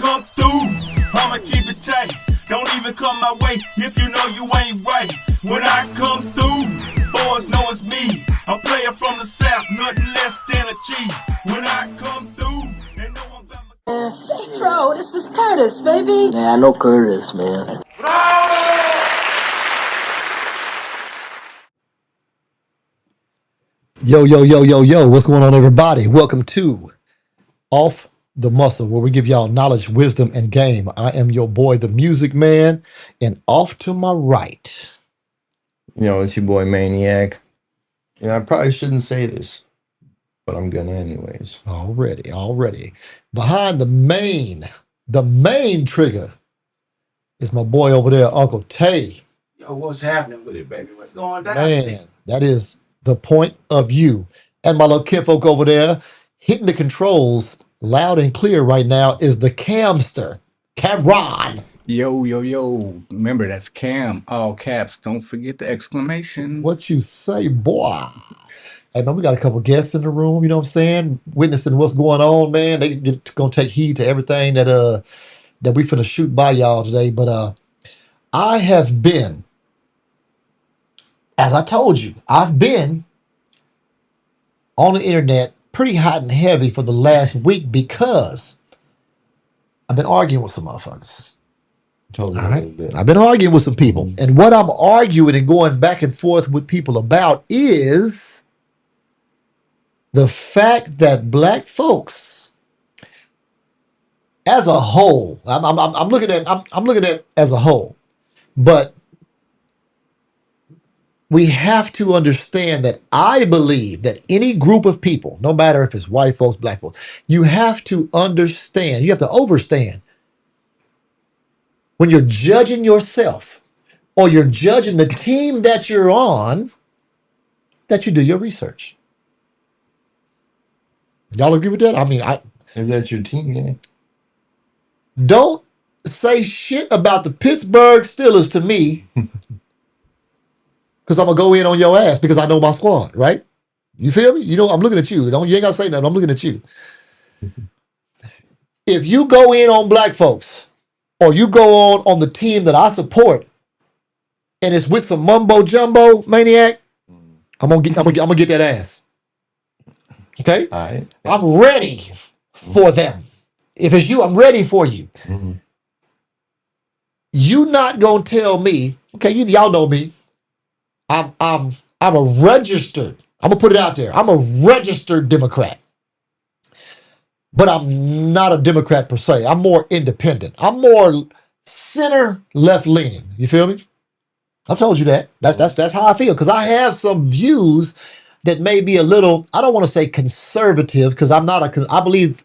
come through, I'ma keep it tight. Don't even come my way if you know you ain't right. When I come through, boys know it's me. I'm player from the south, nothing less than a chief. When I come through, they know I'm got my... Bro, this is Curtis, baby. Yeah, I know Curtis, man. Yo, what's going on, everybody? Welcome to Off the Muscle, where we give y'all knowledge, wisdom, and game. I am your boy, the Music Man, and off to my right. It's your boy Maniac. I probably shouldn't say this, but I'm gonna anyways. Already. Behind the main trigger is my boy over there, Uncle Tay. Yo, what's happening with it, baby? What's going down? Man, that is the point of view. And my little kinfolk over there, hitting the controls loud and clear right now, is the Camster, Cameron. Yo. Remember, that's Cam, all caps. Don't forget the exclamation. What you say, boy? Hey, man, we got a couple guests in the room, you know what I'm saying? Witnessing what's going on, man. They gonna take heed to everything that we finna shoot by y'all today. But I have been, as I told you, I've been on the internet pretty hot and heavy for the last week because I've been arguing with some motherfuckers. Told me All a right. little bit. I've been arguing with some people. And what I'm arguing and going back and forth with people about is the fact that black folks as a whole, I'm looking at as a whole, but we have to understand that I believe that any group of people, no matter if it's white folks, black folks, you have to understand, you have to overstand when you're judging yourself or you're judging the team that you're on, that you do your research. Y'all agree with that? I mean, If that's your team, yeah. don't say shit about the Pittsburgh Steelers to me because I'm going to go in on your ass because I know my squad, right? You feel me? You know, I'm looking at you. You ain't got to say nothing. I'm looking at you. If you go in on black folks or you go on the team that I support and it's with some mumbo jumbo, Maniac, I'm gonna get that ass. Okay? All right. I'm ready for them. If it's you, I'm ready for you. Mm-hmm. You not gonna tell me, okay, y'all know me. I'm a registered, I'm gonna put it out there. I'm a registered Democrat. But I'm not a Democrat per se. I'm more independent. I'm more center left leaning. You feel me? I've told you that. That's how I feel. Because I have some views that may be a little, I don't want to say conservative, because I believe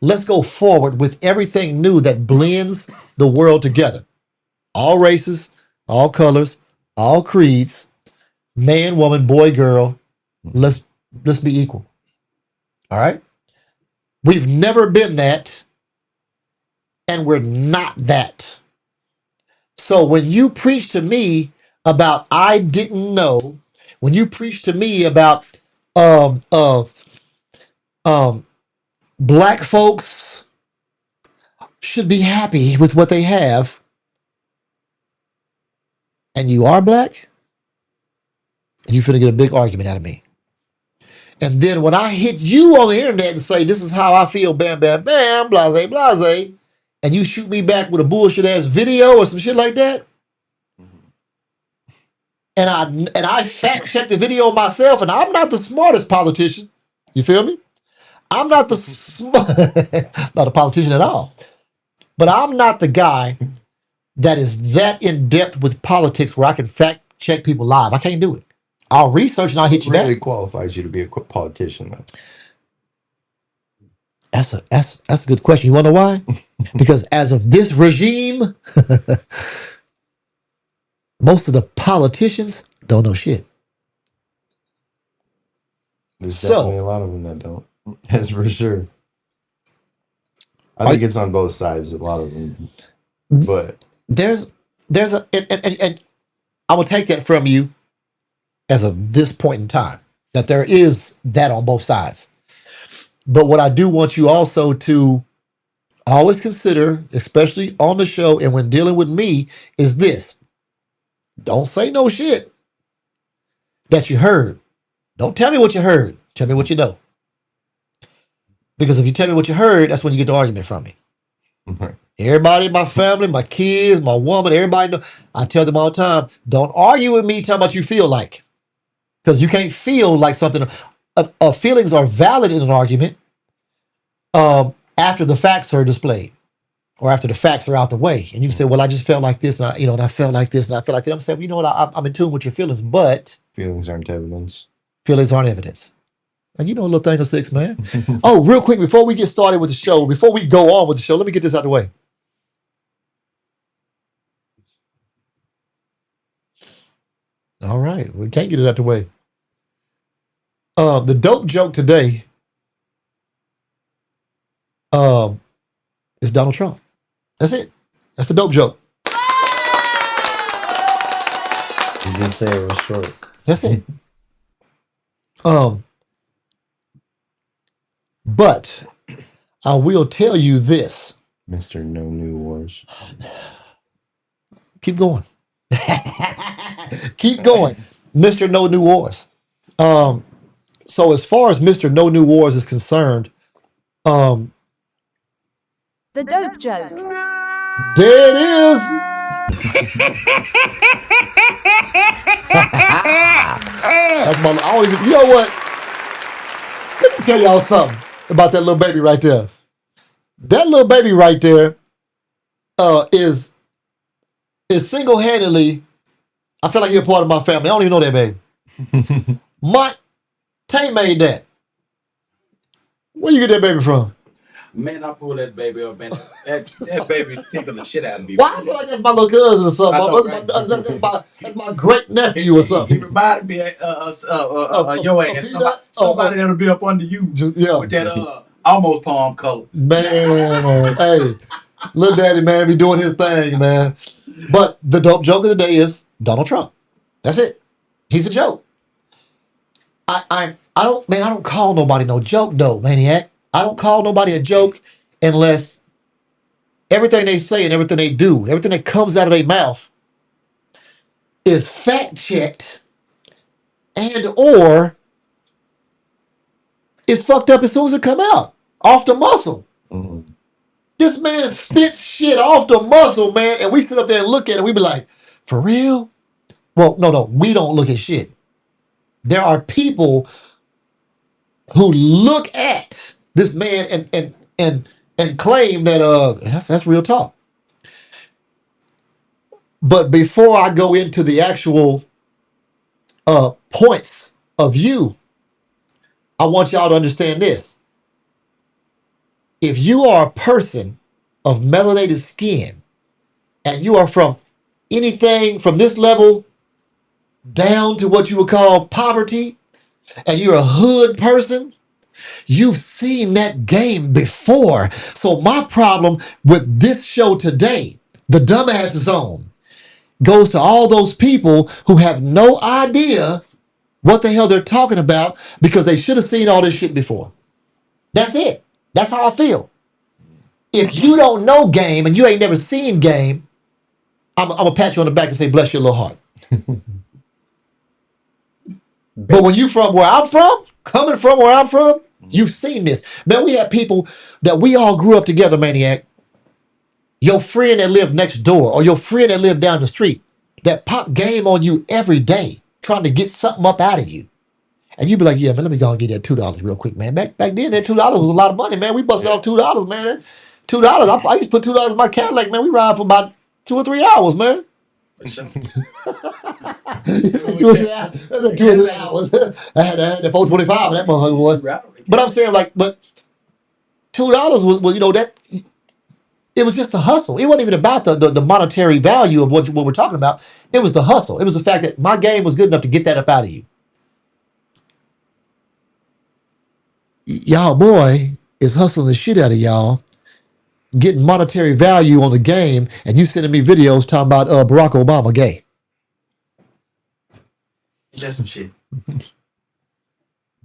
let's go forward with everything new that blends the world together. All races, all colors, all creeds, man, woman, boy, girl. Let's be equal. All right? We've never been that, and we're not that. So when you preach to me about I didn't know, when you preach to me about black folks should be happy with what they have, and you are black, you finna get a big argument out of me. And then when I hit you on the internet and say, this is how I feel, bam, bam, bam, blase, blase, and you shoot me back with a bullshit ass video or some shit like that, and I fact check the video myself, and I'm not the smartest politician. You feel me? I'm not not a politician at all. But I'm not the guy that is that in depth with politics where I can fact check people live. I can't do it. I'll research and I'll hit you Really back. qualifies you to be a politician, though. That's a good question. You want to know why? Because as of this regime, most of the politicians don't know shit. There's So- definitely a lot of them that don't. That's for sure. I think it's on both sides, a lot of them. But There's and I'm gonna take that from you as of this point in time, that there is that on both sides. But what I do want you also to always consider, especially on the show and when dealing with me, is this. Don't say no shit that you heard. Don't tell me what you heard. Tell me what you know. Because if you tell me what you heard, that's when you get the argument from me. Everybody in my family, my kids, my woman, everybody know. I tell them all the time, don't argue with me, tell me what you feel like. Because you can't feel like something. Feelings are valid in an argument after the facts are displayed or after the facts are out the way. And you can say, well, I just felt like this, and I felt like this, and I felt like that. I'm saying, you know what, I'm in tune with your feelings, but Feelings aren't evidence. feelings aren't evidence. And you know a little thing of six, man. Oh, real quick, before we get started with the show, before we go on with the show, let me get this out of the way. All right, we can't get it out the way. The dope joke today is Donald Trump. That's it. That's the dope joke. You did say it was short. That's it. But I will tell you this. Mr. No New Wars. Keep going. Keep going. Mr. No New Wars. So as far as Mr. No New Wars is concerned, The dope joke. there it is. That's my. I don't even. You know what? Let me tell y'all something about that little baby right there. That little baby right there is single-handedly. I feel like he's a part of my family. I don't even know that baby. Tay made that. Where you get that baby from? Man, I pulled that baby up, man. That baby tickled the shit out of me. Why I feel like that's my little cousin or something? I know, That's my great nephew or He something. reminded me of your ass. Somebody that'll be up under you Yeah. with that almost palm color. Man, hey, little daddy man be doing his thing, man. But the dope joke of the day is Donald Trump. That's it. He's a joke. I don't call nobody no joke though, maniac. I don't call nobody a joke unless everything they say and everything they do, everything that comes out of their mouth is fact checked and or is fucked up as soon as it come out off the muscle. Mm-hmm. This man spits shit off the muscle, man, and we sit up there and look at it. We be like, for real? Well, no, we don't look at shit. There are people who look at this man and claim that that's real talk. But before I go into the actual points of view, I want y'all to understand this. If you are a person of melanated skin and you are from anything from this level down to what you would call poverty, and you're a hood person, you've seen that game before. So my problem with this show today, the Dumbass Zone, goes to all those people who have no idea what the hell they're talking about because they should have seen all this shit before. That's it. That's how I feel. If you don't know game and you ain't never seen game, I'm going to pat you on the back and say, bless your little heart. But when you from where I'm from, coming from where I'm from, you've seen this. Man, we have people that we all grew up together, maniac. Your friend that lived next door or your friend that lived down the street that pop game on you every day, trying to get something up out of you. And you be like, yeah, man, let me go and get that $2 real quick, man. Back then, that $2 was a lot of money, man. We busted off $2, man. $2. I used to put $2 in my Cadillac, man. We ride for about 2 or 3 hours, man. For sure. It's 2 or 3 hours. That's 2 or 3 hours. I had that 425 that motherfucker boy. But I'm saying, like, but $2 was you know, that it was just a hustle. It wasn't even about the monetary value of what we're talking about. It was the hustle. It was the fact that my game was good enough to get that up out of you. Y'all boy is hustling the shit out of y'all, getting monetary value on the game, and you sending me videos talking about Barack Obama gay. That's some shit.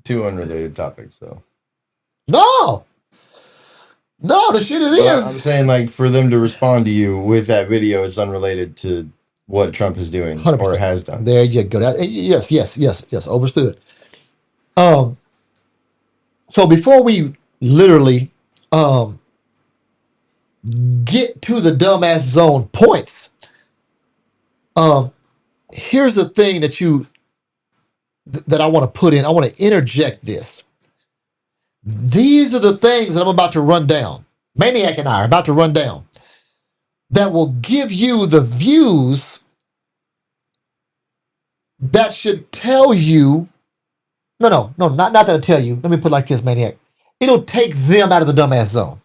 2 unrelated topics, though. No. No, the shit it But I'm is. saying, like, for them to respond to you with that video, it's unrelated to what Trump is doing 100%. or has done. There you go. Yes. Overstood. So before we literally get to the dumbass zone points, here's the thing that I want to put in. I want to interject this. These are the things that I'm about to run down. Maniac and I are about to run down that will give you the views that should tell you. No, not that'll tell you. Let me put it like this, Maniac. It'll take them out of the dumbass zone.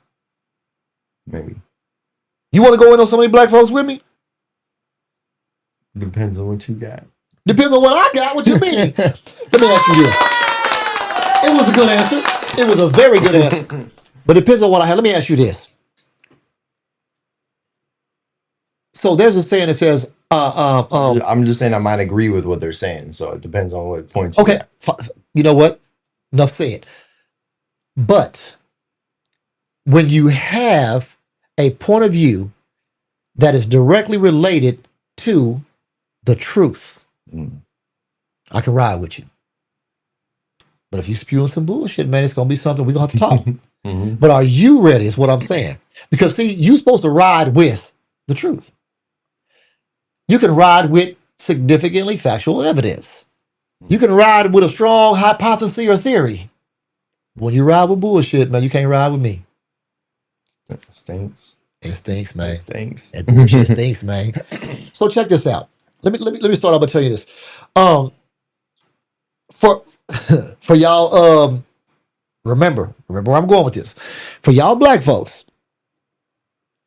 Maybe. You want to go in on so many black folks with me? Depends on what you got. Depends on what I got. What you mean? Let me ask you this. It was a good answer. It was a very good answer. But it depends on what I have. Let me ask you this. So there's a saying that says, I'm just saying I might agree with what they're saying. So it depends on what points you okay, got. you know what? Enough said. But when you have a point of view that is directly related to the truth, I can ride with you. But if you spewing some bullshit, man, it's going to be something we're going to have to talk. But are you ready is what I'm saying. Because, see, you're supposed to ride with the truth. You can ride with significantly factual evidence. You can ride with a strong hypothesis or theory. When you ride with bullshit, man, you can't ride with me. It stinks. It stinks, man. It stinks. That bullshit stinks, man. So check this out. Let me start off by telling you this. For y'all, remember where I'm going with this. For y'all black folks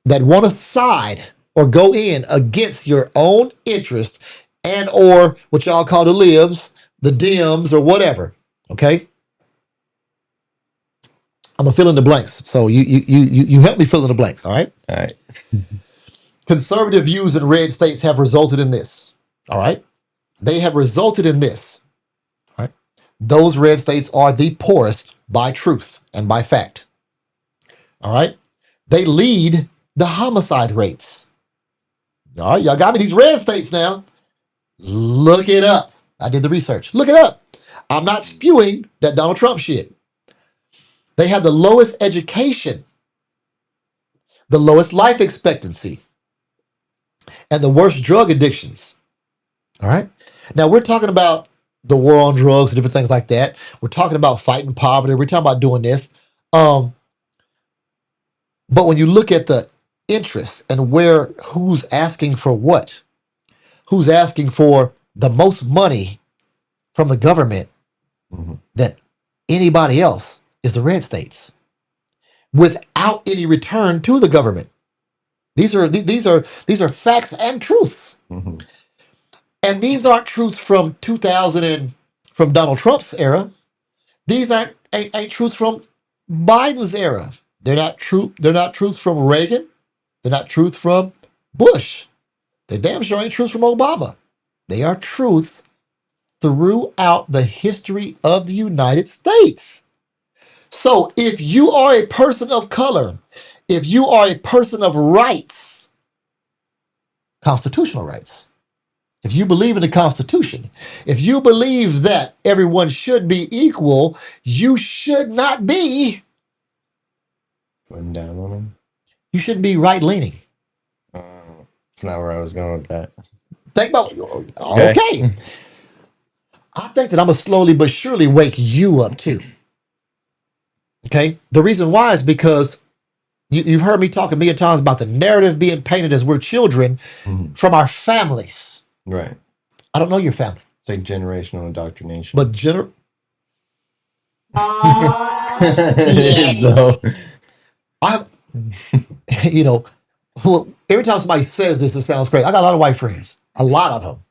that want to side or go in against your own interest and or what y'all call the libs, the Dems, or whatever, okay? I'm gonna fill in the blanks. So you help me fill in the blanks, all right? All right. Conservative views in red states have resulted in this. All right. They have resulted in this. All right. Those red states are the poorest by truth and by fact. All right. They lead the homicide rates. All right. Y'all got me these red states now. Look it up. I did the research. Look it up. I'm not spewing that Donald Trump shit. They have the lowest education, the lowest life expectancy, and the worst drug addictions. All right. Now we're talking about the war on drugs and different things like that. We're talking about fighting poverty. We're talking about doing this. But when you look at the interests and who's asking for what, who's asking for the most money from the government than anybody else is the red states, without any return to the government. These are facts and truths. And these aren't truths from 2000 and from Donald Trump's era. These ain't truths from Biden's era. They're not truths from Reagan. They're not truths from Bush. They damn sure ain't truths from Obama. They are truths throughout the history of the United States. So if you are a person of color, if you are a person of rights, constitutional rights, if you believe in the Constitution, if you believe that everyone should be equal, you should not be Putting down on them. You shouldn't be right-leaning. It's not where I was going with that. Think about okay. I think that I'm gonna slowly but surely wake you up too. Okay. The reason why is because you've heard me talk a million times about the narrative being painted as we're children from our families. Right. I don't know your family. It's like generational indoctrination. But it is though. Every time somebody says this, it sounds great. I got a lot of white friends. A lot of them.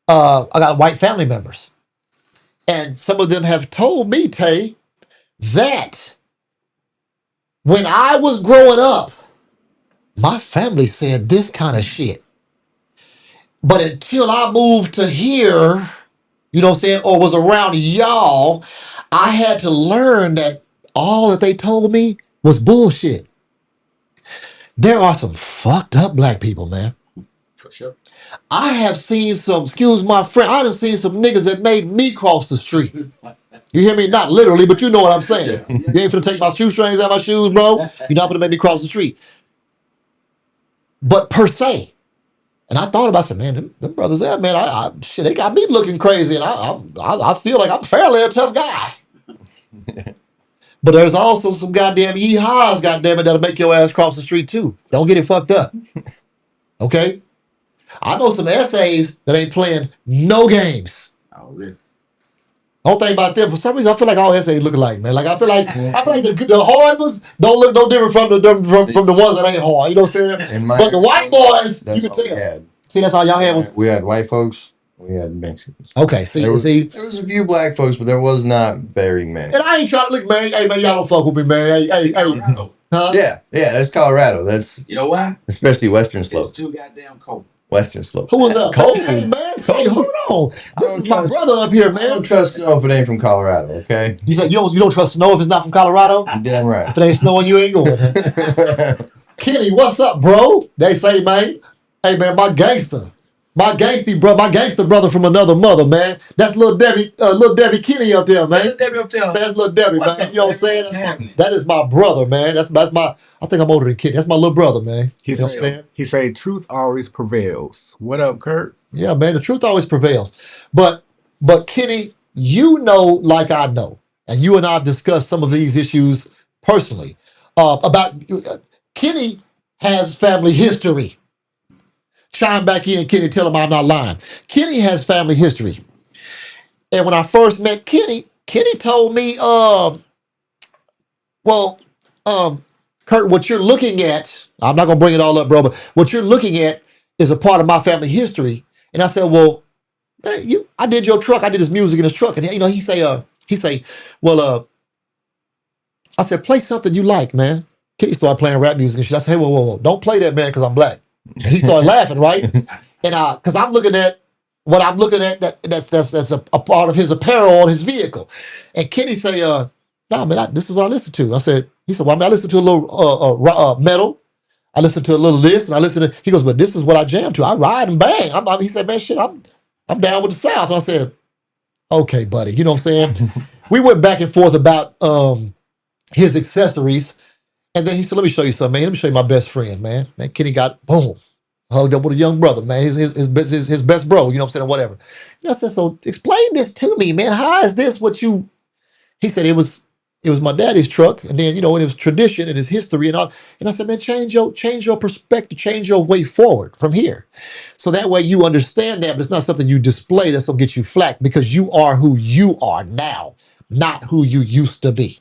I got white family members. And some of them have told me, Tay, that when I was growing up, my family said this kind of shit. But until I moved to here, you know what I'm saying, or was around y'all, I had to learn that all that they told me was bullshit. There are some fucked up black people, man. For sure. I have seen some, excuse my friend, I done seen some niggas that made me cross the street. You hear me? Not literally, but you know what I'm saying. You ain't finna take my shoestrings out of my shoes, bro. You're not finna make me cross the street. But per se. And I thought about it, man, them brothers there, man, shit, they got me looking crazy. And I feel like I'm fairly a tough guy. But there's also some goddamn yeehaws, goddamn it, that'll make your ass cross the street too. Don't get it fucked up. Okay? I know some essays that ain't playing no games. Oh, really? Don't think about them. For some reason, I feel like all essays look alike, man. Like I feel like the hard ones don't look no different from the ones that ain't hard. You know what I'm saying? But the white boys, you can tell. See, that's all y'all had was. We had white folks. We had Mexicans. Okay, There was a few black folks, but there was not very many. And I ain't trying to look, man. Hey, man, y'all don't fuck with me, man. Hey. Huh? Yeah, that's Colorado. That's You know why? especially Western It's Slope. too goddamn cold. Western Slope. Who was up? Cold. Hey, man. Hey, hold on. This don't is my trust- brother up here, I don't man. trust snow if it ain't from Colorado. Okay, You said you don't trust snow if it's not from Colorado? you damn right. If it ain't snowing, you ain't going. Huh? Kenny, what's up, bro? They say, man. Hey, man, my gangster brother from another mother, man. That's little Debbie Kenny up there, man. Debbie up there. That's little Debbie, What's man. up, You know what I'm saying? What's happening? That is my brother, man. That's my. I think I'm older than Kenny. That's my little brother, man. He You know what I'm saying? say truth always prevails. What up, Kurt? Yeah, man. The truth always prevails. But Kenny, you know, like I know, and you and I have discussed some of these issues personally. About Kenny has family history. Chime back in, Kenny. Tell him I'm not lying. Kenny has family history. And when I first met Kenny told me, Kurt, what you're looking at, I'm not gonna bring it all up, bro, but what you're looking at is a part of my family history. And I said, well, man, I did your truck, I did his music in his truck. And he say, well, I said, play something you like, man. Kenny started playing rap music and shit. I said, hey, whoa, don't play that, man, because I'm black. And he started laughing, right? And because I'm looking at what I'm looking at, that's a part of his apparel on his vehicle. And Kenny say, nah, man, this is what I listen to. He said, well, I mean, I listen to a little metal. I listen to a little this, and I listen to, he goes, but this is what I jam to. I ride and bang. He said, man, shit, I'm down with the South. And I said, okay, buddy. You know what I'm saying? We went back and forth about his accessories. And then he said, let me show you something, man. Let me show you my best friend, man. Man, Kenny got, boom, hugged up with a young brother, man. His best bro, you know what I'm saying, or whatever. And I said, so explain this to me, man. How is this what you, he said, it was my daddy's truck. And then, you know, it was tradition and his history and all. And I said, man, change your perspective, change your way forward from here. So that way you understand that, but it's not something you display that's going to get you flack because you are who you are now, not who you used to be.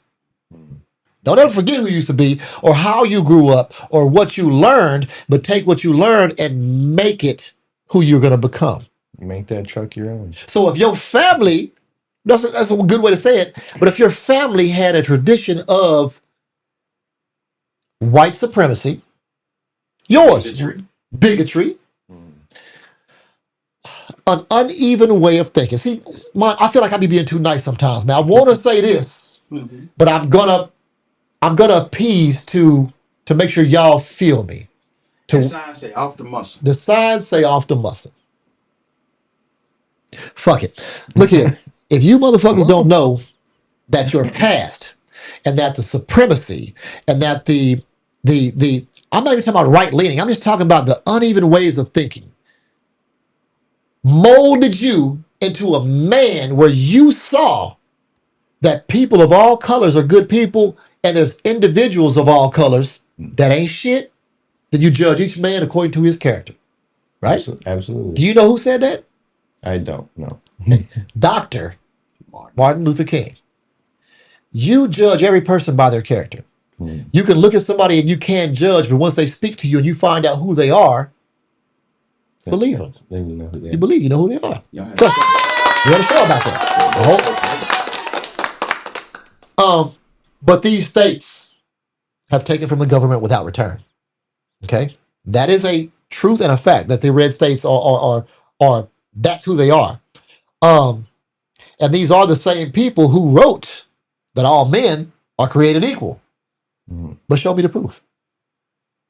Don't ever forget who you used to be or how you grew up or what you learned, but take what you learned and make it who you're going to become. Make that truck your own. So if your family, that's a good way to say it, but if your family had a tradition of white supremacy, yours, bigotry, an uneven way of thinking. See, I feel like I be being too nice sometimes, man. I want to say this, but I'm gonna appease to make sure y'all feel me. The signs say off the muscle. The signs say off the muscle. Fuck it. Look here. If you motherfuckers don't know that your past and that the supremacy and that the I'm not even talking about right leaning. I'm just talking about the uneven ways of thinking molded you into a man where you saw that people of all colors are good people and there's individuals of all colors that ain't shit, then you judge each man according to his character. Right? Absolutely. Do you know who said that? I don't know. Dr. Martin Luther King. You judge every person by their character. You can look at somebody and you can't judge, but once they speak to you and you find out who they are, believe them. Then you know who they are. You believe you know who they are. Y'all have- Trust me. We had a show about that. But these states have taken from the government without return. Okay? That is a truth and a fact that the red states are that's who they are. And these are the same people who wrote that all men are created equal. But show me the proof.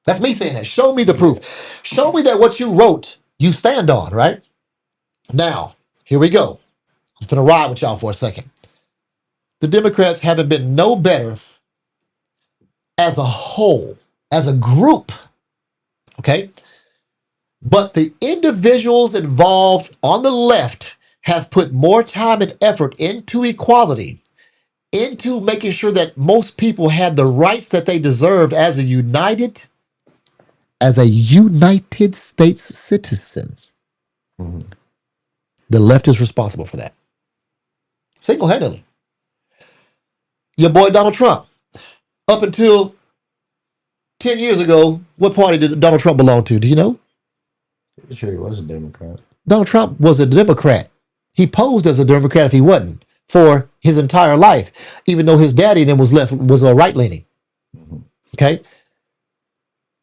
That's me saying that. Show me the proof. Show me that what you wrote, you stand on, right? Now, here we go. I'm going to ride with y'all for a second. The Democrats haven't been no better as a whole, as a group, okay? But the individuals involved on the left have put more time and effort into equality, into making sure that most people had the rights that they deserved as a United States citizen. The left is responsible for that. Single-handedly. Your boy Donald Trump, up until 10 years ago, what party did Donald Trump belong to? Do you know? Pretty sure he was a Democrat. Donald Trump was a Democrat. He posed as a Democrat if he wasn't for his entire life, even though his daddy then was a right-leaning. Okay?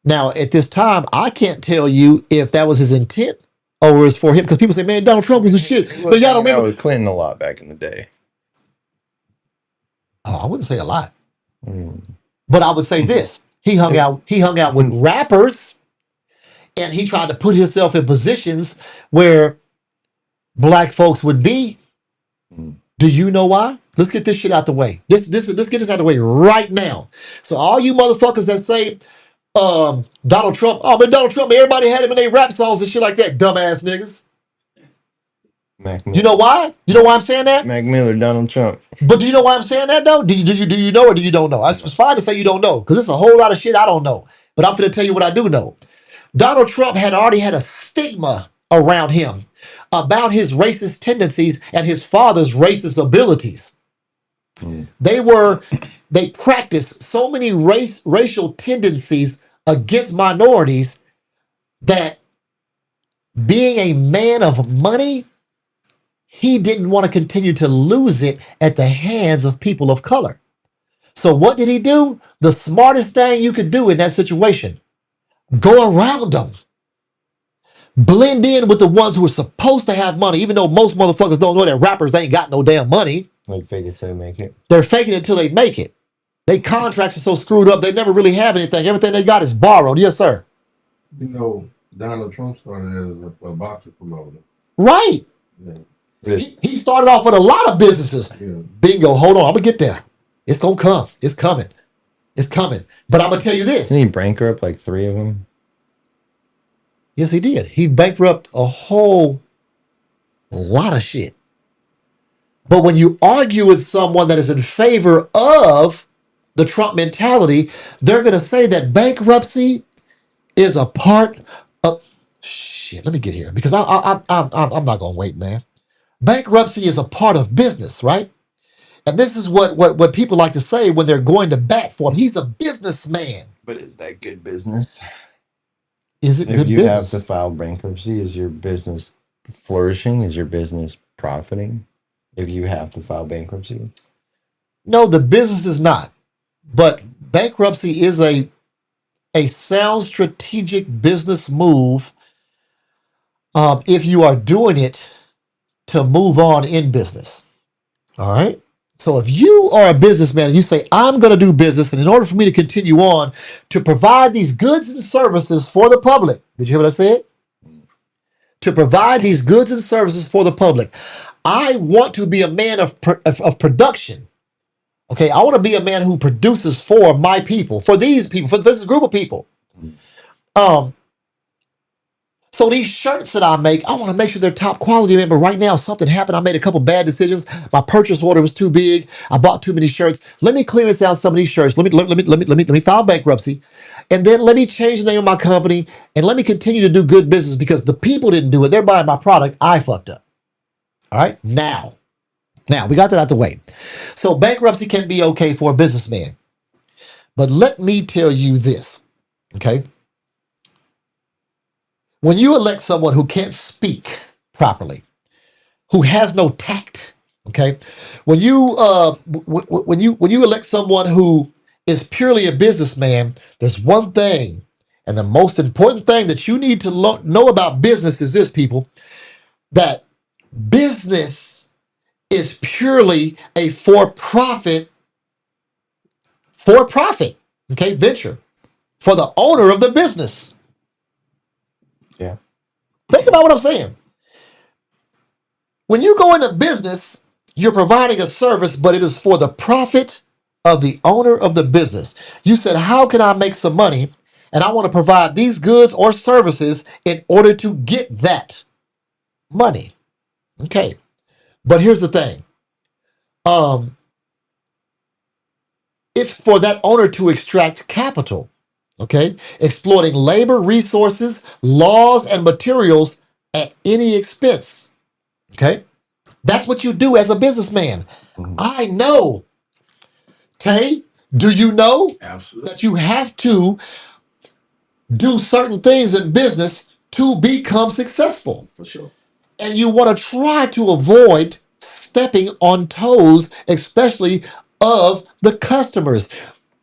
Now, at this time, I can't tell you if that was his intent or was for him, because people say, man, Donald Trump was a shit. But y'all don't remember with Clinton a lot back in the day. Oh, I wouldn't say a lot. But I would say this. He hung out with rappers, and he tried to put himself in positions where black folks would be. Do you know why? Let's get this shit out the way. Let's get this out the way right now. So all you motherfuckers that say Donald Trump, oh man, Donald Trump, everybody had him in their rap songs and shit like that, dumbass niggas. Mac Miller. You know why? You know why I'm saying that? Mac Miller, Donald Trump. But do you know why I'm saying that though? Do you know or do you don't know? It's fine to say you don't know, because it's a whole lot of shit I don't know. But I'm going to tell you what I do know. Donald Trump had already had a stigma around him about his racist tendencies and his father's racist abilities. They practiced so many racial tendencies against minorities that being a man of money, he didn't want to continue to lose it at the hands of people of color. So what did he do? The smartest thing you could do in that situation, go around them. Blend in with the ones who are supposed to have money, even though most motherfuckers don't know that rappers ain't got no damn money. Like fake it till they make it. They're faking it until they make it. They contracts are so screwed up, they never really have anything. Everything they got is borrowed. Yes, sir. You know, Donald Trump started as a boxer promoter. Right. Yeah. He started off with a lot of businesses. Yeah. Bingo. Hold on. I'm going to get there. It's going to come. It's coming. It's coming. But I'm going to tell you this. Didn't he bankrupt like 3 of them? Yes, he did. He bankrupted a whole lot of shit. But when you argue with someone that is in favor of the Trump mentality, they're going to say that bankruptcy is a part of shit. Let me get here because I'm not going to wait, man. Bankruptcy is a part of business, right? And this is what people like to say when they're going to bat for him. He's a businessman. But is that good business? Is it If good you business? have to file bankruptcy, is your business flourishing? Is your business profiting? If you have to file bankruptcy? No, the business is not. But bankruptcy is a sound strategic business move if you are doing it to move on in business. All right? So if you are a businessman and you say, I'm going to do business, and in order for me to continue on to provide these goods and services for the public, did you hear what I said? To provide these goods and services for the public. I want to be a man of production. Okay, I want to be a man who produces for my people, for these people, for this group of people. So these shirts that I make, I want to make sure they're top quality. Man, but right now something happened. I made a couple bad decisions. My purchase order was too big. I bought too many shirts. Let me clearance out some of these shirts. Let me file bankruptcy, and then let me change the name of my company, and let me continue to do good business because the people didn't do it. They're buying my product. I fucked up. All right, now we got that out the way. So bankruptcy can be okay for a businessman, but let me tell you this, okay? When you elect someone who can't speak properly, who has no tact, okay? When you elect someone who is purely a businessman, there's one thing, and the most important thing that you need to know about business is this, people, that business is purely a for profit. Okay, venture for the owner of the business. Yeah. Think about what I'm saying. When you go into business, you're providing a service, but it is for the profit of the owner of the business. You said, how can I make some money? And I want to provide these goods or services in order to get that money. Okay. But here's the thing. It's for that owner to extract capital. Okay. Exploiting labor, resources, laws, and materials at any expense. Okay. That's what you do as a businessman. Mhm. I know. Tay, do you know Absolutely. that you have to do certain things in business to become successful? For sure. And you want to try to avoid stepping on toes, especially of the customers.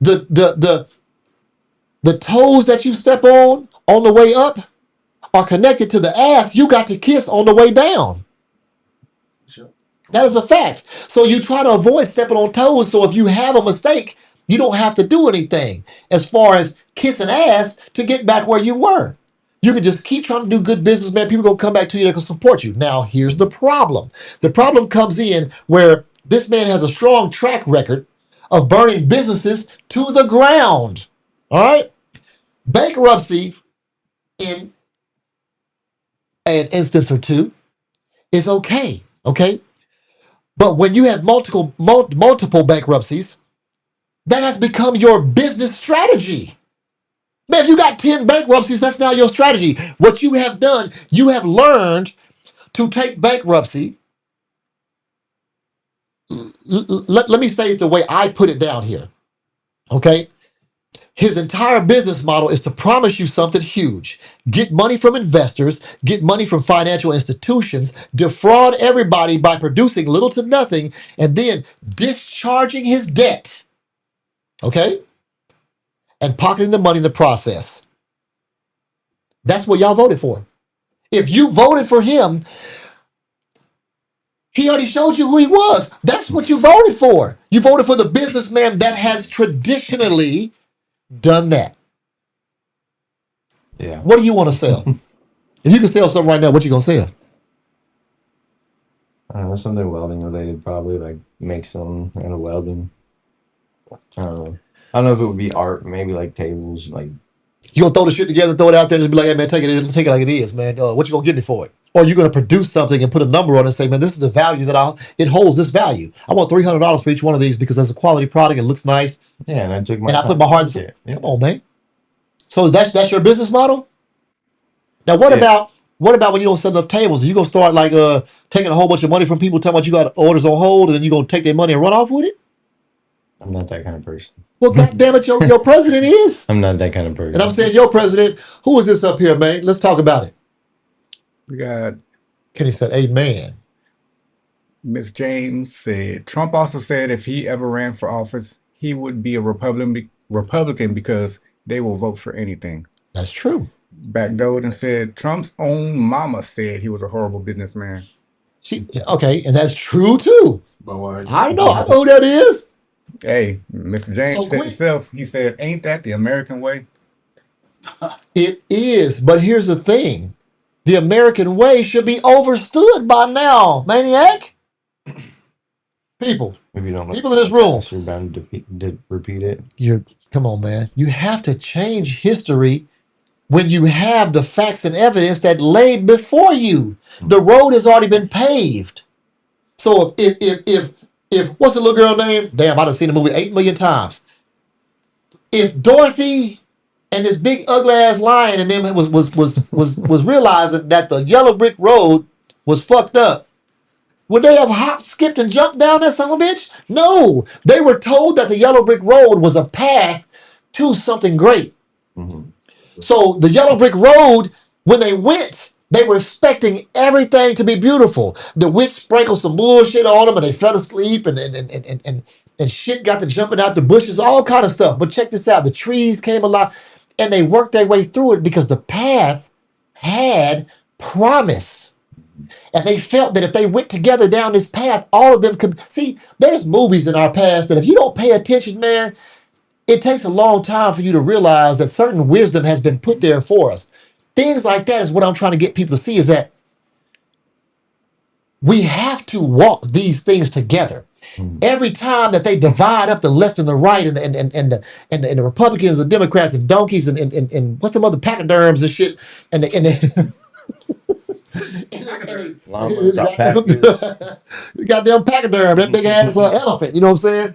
The toes that you step on the way up are connected to the ass you got to kiss on the way down. Sure. That is a fact. So you try to avoid stepping on toes. So if you have a mistake, you don't have to do anything as far as kissing ass to get back where you were. You can just keep trying to do good business, man. People gonna come back to you, they can support you. Now, here's the problem. The problem comes in where this man has a strong track record of burning businesses to the ground. All right? Bankruptcy in an instance or two is okay. Okay? But when you have multiple bankruptcies, that has become your business strategy. Man, if you got 10 bankruptcies, that's now your strategy. What you have done, you have learned to take bankruptcy. Let me say it the way I put it down here. Okay? His entire business model is to promise you something huge. Get money from investors, get money from financial institutions, defraud everybody by producing little to nothing, and then discharging his debt. Okay? And pocketing the money in the process. That's what y'all voted for. If you voted for him, he already showed you who he was. That's what you voted for. You voted for the businessman that has traditionally done that. Yeah. What do you want to sell? If you can sell something right now, what you gonna sell? I don't know, something welding related, probably like make some out of welding. I don't know. I don't know if it would be art, maybe like tables, like You gonna throw the shit together, throw it out there, and just be like, hey man, take it like it is, man. What you gonna give me for it? Or you're gonna produce something and put a number on it and say, man, this is the value that it holds this value. I want $300 for each one of these because that's a quality product. It looks nice. yeah. And I took my And I time put my heart to into make it. it. Come on, man. So that's your business model? Now what Yeah. about when you don't sell enough tables? You gonna start like taking a whole bunch of money from people, telling about you got orders on hold, and then you gonna take their money and run off with it? I'm not that kind of person. Well, goddamn it, your president is. I'm not that kind of person. And I'm saying your president, who is this up here, man? Let's talk about it. We got Kenny said, amen. Miss James said Trump also said if he ever ran for office, he would be a Republican because they will vote for anything. That's true. Backdoored and said Trump's own mama said he was a horrible businessman. Okay, and that's true too. But why? I know who that is. Hey, Mr. James So said quick. himself, he said, ain't that the American way? It is, but here's the thing. The American way should be overstood by now, maniac. People, If you don't people in this room. you're bound to repeat it. Come on, man. You have to change history when you have the facts and evidence that laid before you. The road has already been paved. So if what's the little girl name? Damn, I've seen the movie 8 million times. If Dorothy and this big ugly ass lion and them was realizing that the yellow brick road was fucked up, would they have hopped, skipped, and jumped down that son of a bitch? No. They were told that the yellow brick road was a path to something great. Mhm. So the yellow brick road, when they went, they were expecting everything to be beautiful. The witch sprinkled some bullshit on them and they fell asleep and shit got to jumping out the bushes, all kind of stuff. But check this out. The trees came alive and they worked their way through it because the path had promise. And they felt that if they went together down this path, all of them could see. There's movies in our past that if you don't pay attention, man, it takes a long time for you to realize that certain wisdom has been put there for us. Things like that is what I'm trying to get people to see, is that we have to walk these things together. Every time that they divide up the left and the right, and the Republicans and Democrats and donkeys and what's them other pachyderms and shit, and the Llamas, alpacas. goddamn pachyderm, that big ass elephant. You know what I'm saying?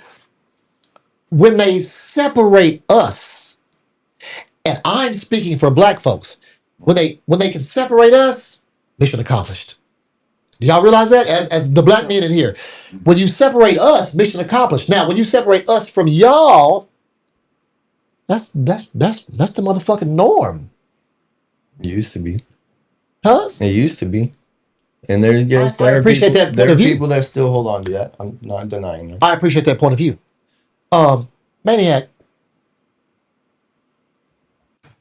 When they separate us, and I'm speaking for black folks, when they can separate us, mission accomplished. Do y'all realize that? As the black men in here, when you separate us, mission accomplished. Now, when you separate us from y'all, that's the motherfucking norm, It used to be. huh? It used to be. And there, yes, I there are appreciate people, that point there are of view. people that still hold on to that. I'm not denying that. I appreciate that point of view. Maniac,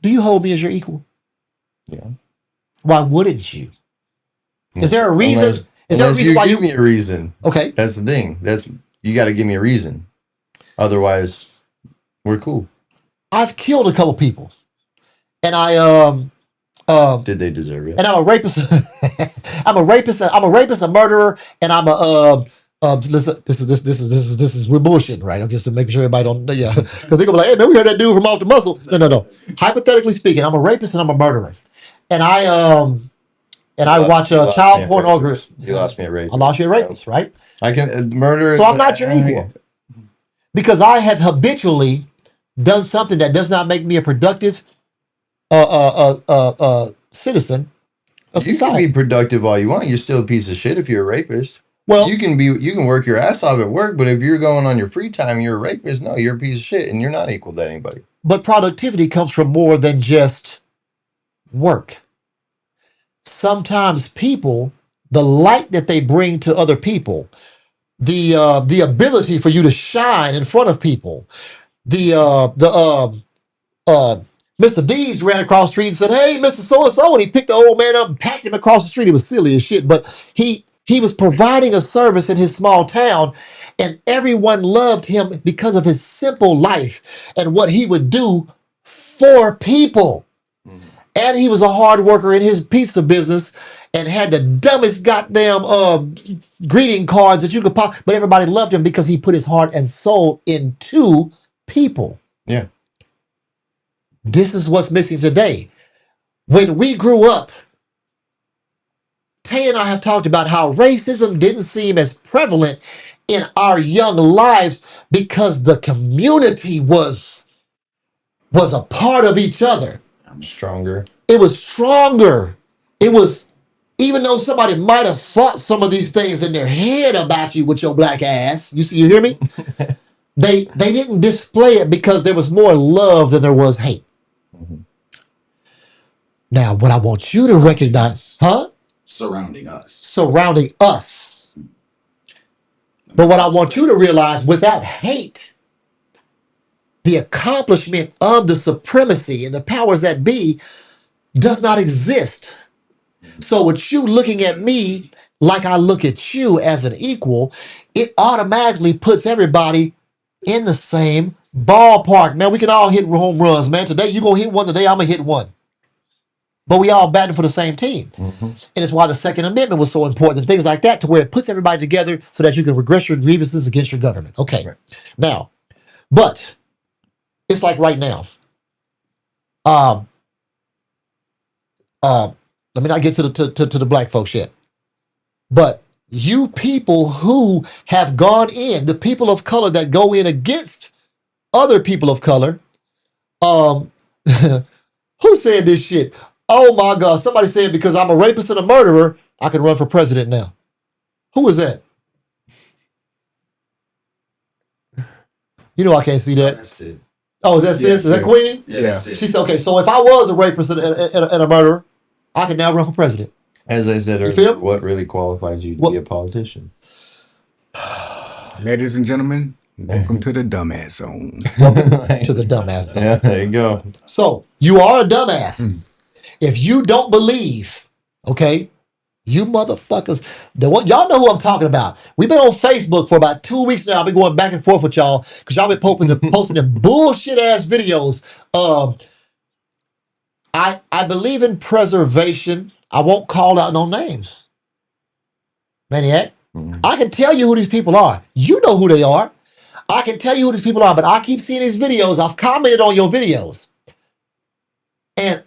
do you hold me as your equal? Yeah. Why wouldn't you? Is there a reason? Is there a Unless reason you why give me a reason. Okay. That's the thing. You got to give me a reason. Otherwise, we're cool. I've killed a couple people, and I Did they deserve it? and I'm a rapist. I'm a rapist. I'm a rapist, a murderer, and I'm a listen, this is we're bullshitting, right? I'm just to make sure everybody don't, yeah, because they're gonna be like, hey man, we heard that dude from Off the Muscle. No. Hypothetically speaking, I'm a rapist and I'm a murderer, and I watch child pornography. You lost me at rapist. I lost you at rapist, right? I can murder. So I'm not your equal because I have habitually done something that does not make me a productive citizen of You society. can be productive all you want. You're still a piece of shit if you're a rapist. Well, You can work your ass off at work, but if you're going on your free time, you're a rapist. No, you're a piece of shit, and you're not equal to anybody. but productivity comes from more than just work. Sometimes people, the light that they bring to other people, the ability for you to shine in front of people, Mr. Dees ran across the street and said, "Hey, Mr. So and so," and he picked the old man up and packed him across the street. It was silly as shit, but he was providing a service in his small town, and everyone loved him because of his simple life and what he would do for people. And he was a hard worker in his pizza business and had the dumbest goddamn greeting cards that you could pop, but everybody loved him because he put his heart and soul into people. Yeah. This is what's missing today. When we grew up, Tay and I have talked about how racism didn't seem as prevalent in our young lives because the community was a part of each other. Stronger. It was stronger. It was, even though somebody might have thought some of these things in their head about you with your black ass, you hear me? They didn't display it because there was more love than there was hate. Now, what I want you to recognize, Surrounding us. surrounding us. But what I want you to realize, without hate, the accomplishment of the supremacy and the powers that be does not exist. So with you looking at me like I look at you as an equal, it automatically puts everybody in the same ballpark. Man, we can all hit home runs, man. Today you're gonna hit one, today I'm gonna hit one. But we all batting for the same team. And it's why the Second Amendment was so important and things like that, to where it puts everybody together so that you can regress your grievances against your government. Okay. Right. Now, but it's like right now. Let me not get to the black folks yet. But you people who have gone in, the people of color that go in against other people of color, who said this shit? Oh my God, somebody said because I'm a rapist and a murderer, I can run for president now. Who is that? You know I can't see that. That's it. Oh, is that sis? Is that Queen? Yeah, that's it. She said, okay, so if I was a rapist and a murderer, I can now run for president. As I said You feel earlier, me? what really qualifies you to What- be a politician? Ladies and gentlemen, welcome to the dumbass zone. To the dumbass. Yeah, there you go. So you are a dumbass. If you don't believe, okay, You motherfuckers. Y'all know who I'm talking about. We've been on Facebook for about 2 weeks now. I've been going back and forth with y'all because y'all been posting them bullshit ass videos. I believe in preservation. I won't call out no names. Maniac. I can tell you who these people are. You know who they are. I can tell you who these people are, but I keep seeing these videos. I've commented on your videos. And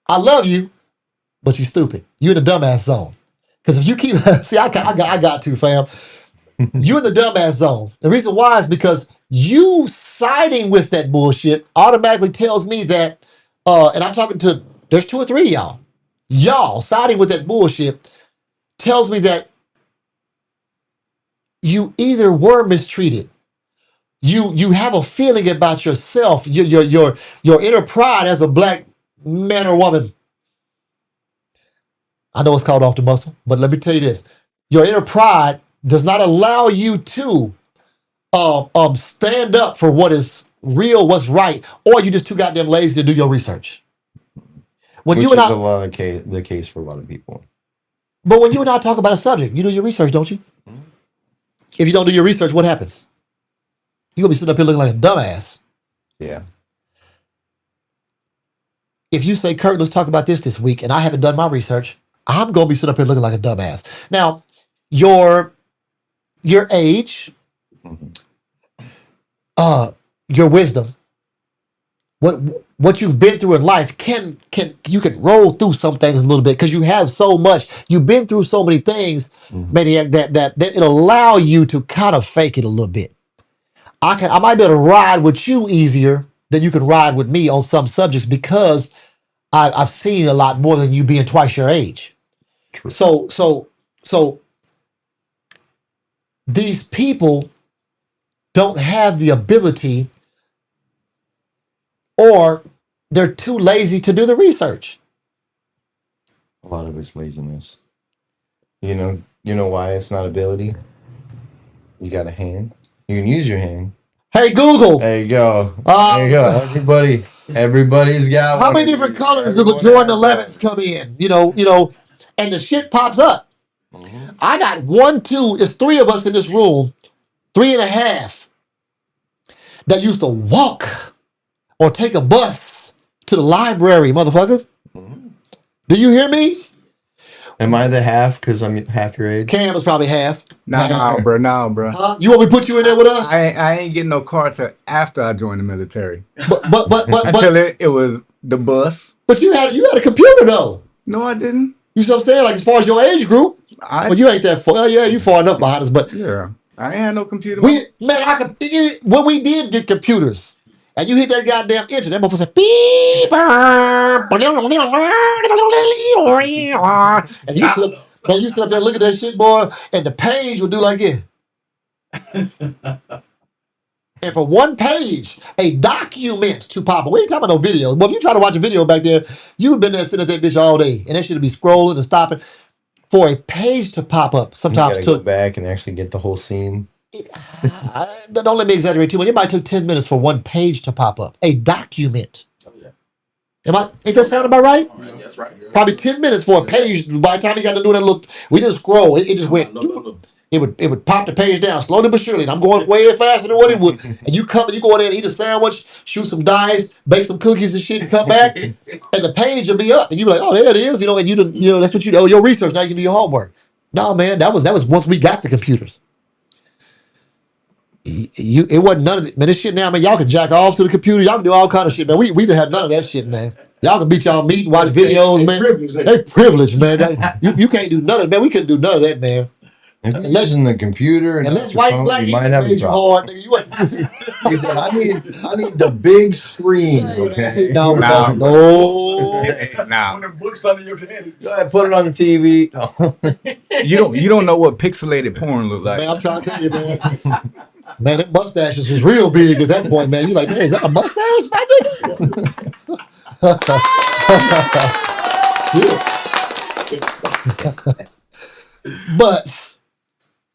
I love you, but you're stupid. You're in the dumbass zone. Because if you keep, see, I got to, fam. You're in the dumbass zone. The reason why is because you siding with that bullshit automatically tells me that, and I'm talking to, there's 2 or 3 of y'all. Y'all siding with that bullshit tells me that you either were mistreated. You have a feeling about yourself, your inner pride as a black man or woman. I know it's called off the muscle, but let me tell you this. Your inner pride does not allow you to stand up for what is real, what's right, or you just too goddamn lazy to do your research. When Which you is and I, a lot of the case for a lot of people. but when you and I talk about a subject, you do your research, don't you? If you don't do your research, what happens? You're gonna be sitting up here looking like a dumbass. Yeah. If you say, Kurt, let's talk about this week, and I haven't done my research, I'm gonna be sitting up here looking like a dumbass. Now, your age, your wisdom, what you've been through in life can you can roll through some things a little bit because you have so much. You've been through so many things, Maniac, that it'll allow you to kind of fake it a little bit. I might be able to ride with you easier than you can ride with me on some subjects because I've seen a lot more than you being twice your age. True. So these people don't have the ability, or they're too lazy to do the research. A lot of it's laziness. You know why it's not ability? You got a hand. You can use your hand. Hey Google, There you go. There you go. Everybody's got how one many of different these. colors do the Everyone Jordan has 11s one. come in? You know, and the shit pops up. I got 1, 2. It's 3 of us in this room, 3.5 that used to walk or take a bus to the library, motherfucker. Do you hear me? Am I the half because I'm half your age? Cam is probably half. Nah, bro. Huh? You want me to put you in there with us? I ain't getting no car till after I joined the military. But Until it was the bus. But you had a computer though. No, I didn't. You see what I'm saying? Like as far as your age group. Well, you ain't that far. Oh, yeah, you far enough behind us. But yeah, I ain't had no computer. when we did get computers, and you hit that goddamn engine, that motherfucker said beep, and you sit up there looking at that shit, boy, and the page would do like this. And for one page, a document to pop up. We ain't talking about no videos. But if you try to watch a video back there, you've been there sitting at that bitch all day, and that shit would be scrolling and stopping. For a page to pop up, sometimes you gotta go back and actually get the whole scene. Don't let me exaggerate too much. It might take 10 minutes for one page to pop up. A document. Ain't that sound about right? That's right. Probably 10 minutes for a page. By the time you got to do that little, we just scroll. It just went. It would pop the page down slowly but surely. And I'm going way faster than what it would. And you go in there and eat a sandwich, shoot some dice, bake some cookies and shit, and come back, and the page will be up. And you be like, oh, there it is. And that's what you know. Your research. Now you can do your homework. No, man, that was once we got the computers. It wasn't none of it, man. This shit now, man. Y'all can jack off to the computer. Y'all can do all kind of shit, man. We didn't have none of that shit, man. Y'all can beat y'all meat and watch videos, man. They privileged, man. You can't do none of it, man. We couldn't do none of that, man. If you're using the computer and unless white and black, you might have a problem. He said, "I need the big screen." Okay. No. Now, Books under your head. Go ahead, put it on the TV. you don't know what pixelated porn look like. Man, I'm trying to tell you, man. Man, that mustaches was real big at that point, man. You're like, man, is that a mustache, my nigga?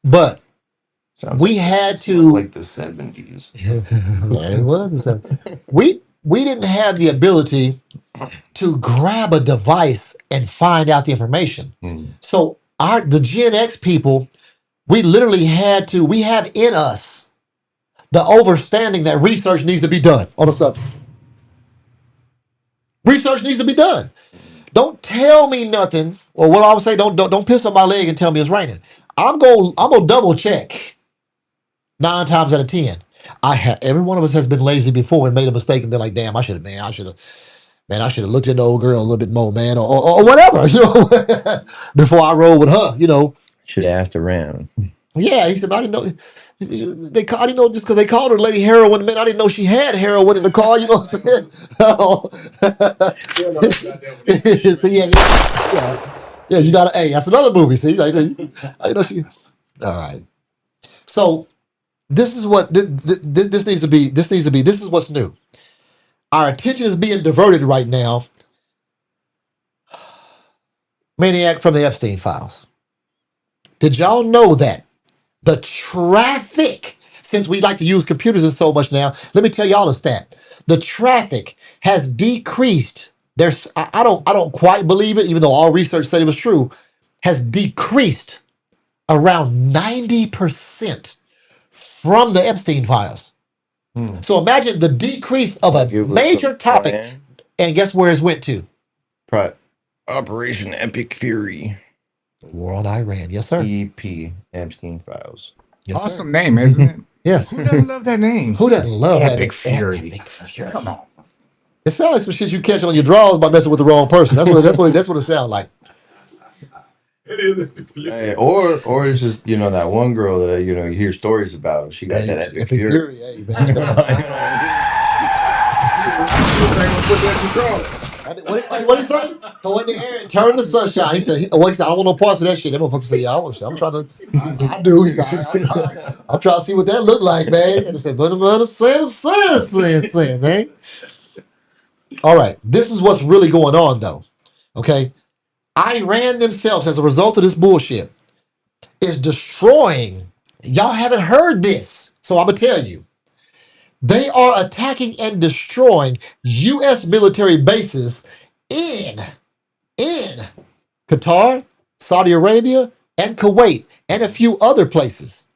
But Sounds we had to like the 70s. Yeah, it was the 70s. We didn't have the ability to grab a device and find out the information. So the Gen X people, we literally we have in us the overstanding that research needs to be done on a subject. Research needs to be done. Don't tell me nothing, or what I would say, don't piss on my leg and tell me it's raining. I'm gonna double check 9 times out of 10. Every one of us has been lazy before and made a mistake and been like, damn, I should have looked at the old girl a little bit more, man, or whatever, before I roll with her, Should have asked around. Yeah, he said, I didn't know. I didn't know just because they called her Lady Heroin, man. I didn't know she had heroin in the car. You know what I'm saying? So yeah. You got to. Hey, that's another movie. See, I she. All right. So this is what this needs to be. This needs to be. This is what's new. Our attention is being diverted right now. Maniac from the Epstein files. Did y'all know that the traffic, since we like to use computers and so much now, let me tell y'all a stat. The traffic has decreased. I don't quite believe it, even though all research said it was true, has decreased around 90% from the Epstein files. So imagine the decrease of a major topic, and guess where it went to? Operation Epic Fury. War on Iran. Yes, sir. EP, Epstein Files. Yes, Awesome sir. name, isn't it? Yes. Who doesn't love that name? Who doesn't love Epic that? Fury. Epic Fury. Come on. It sounds like some shit you catch on your drawers by messing with the wrong person. That's what it sounds like. Hey, or it's just that one girl that you hear stories about. She got that Epic Fury. Hey, man. What did he say? So what the air turn the sunshine. He said, he said, I don't want no parts of that shit. That motherfucker said, yeah, I'm trying to. I do. He said, I'm trying to see what that look like, man. And he said, but saying, man. All right, this is what's really going on, though. Okay, Iran themselves, as a result of this bullshit, is destroying. Y'all haven't heard this, so I'm gonna tell you. They are attacking and destroying U.S. military bases in Qatar, Saudi Arabia, and Kuwait, and a few other places.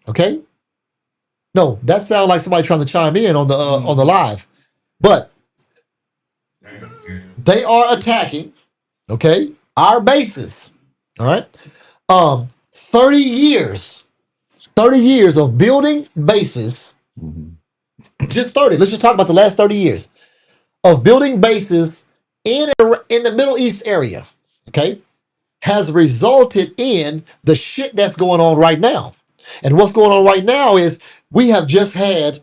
Okay? No, that sounds like somebody trying to chime in on the live. But they are attacking, okay, our bases. All right? 30 years of building bases. Just 30. Let's just talk about the last 30 years of building bases in the Middle East area, okay, has resulted in the shit that's going on right now. And what's going on right now is we have just had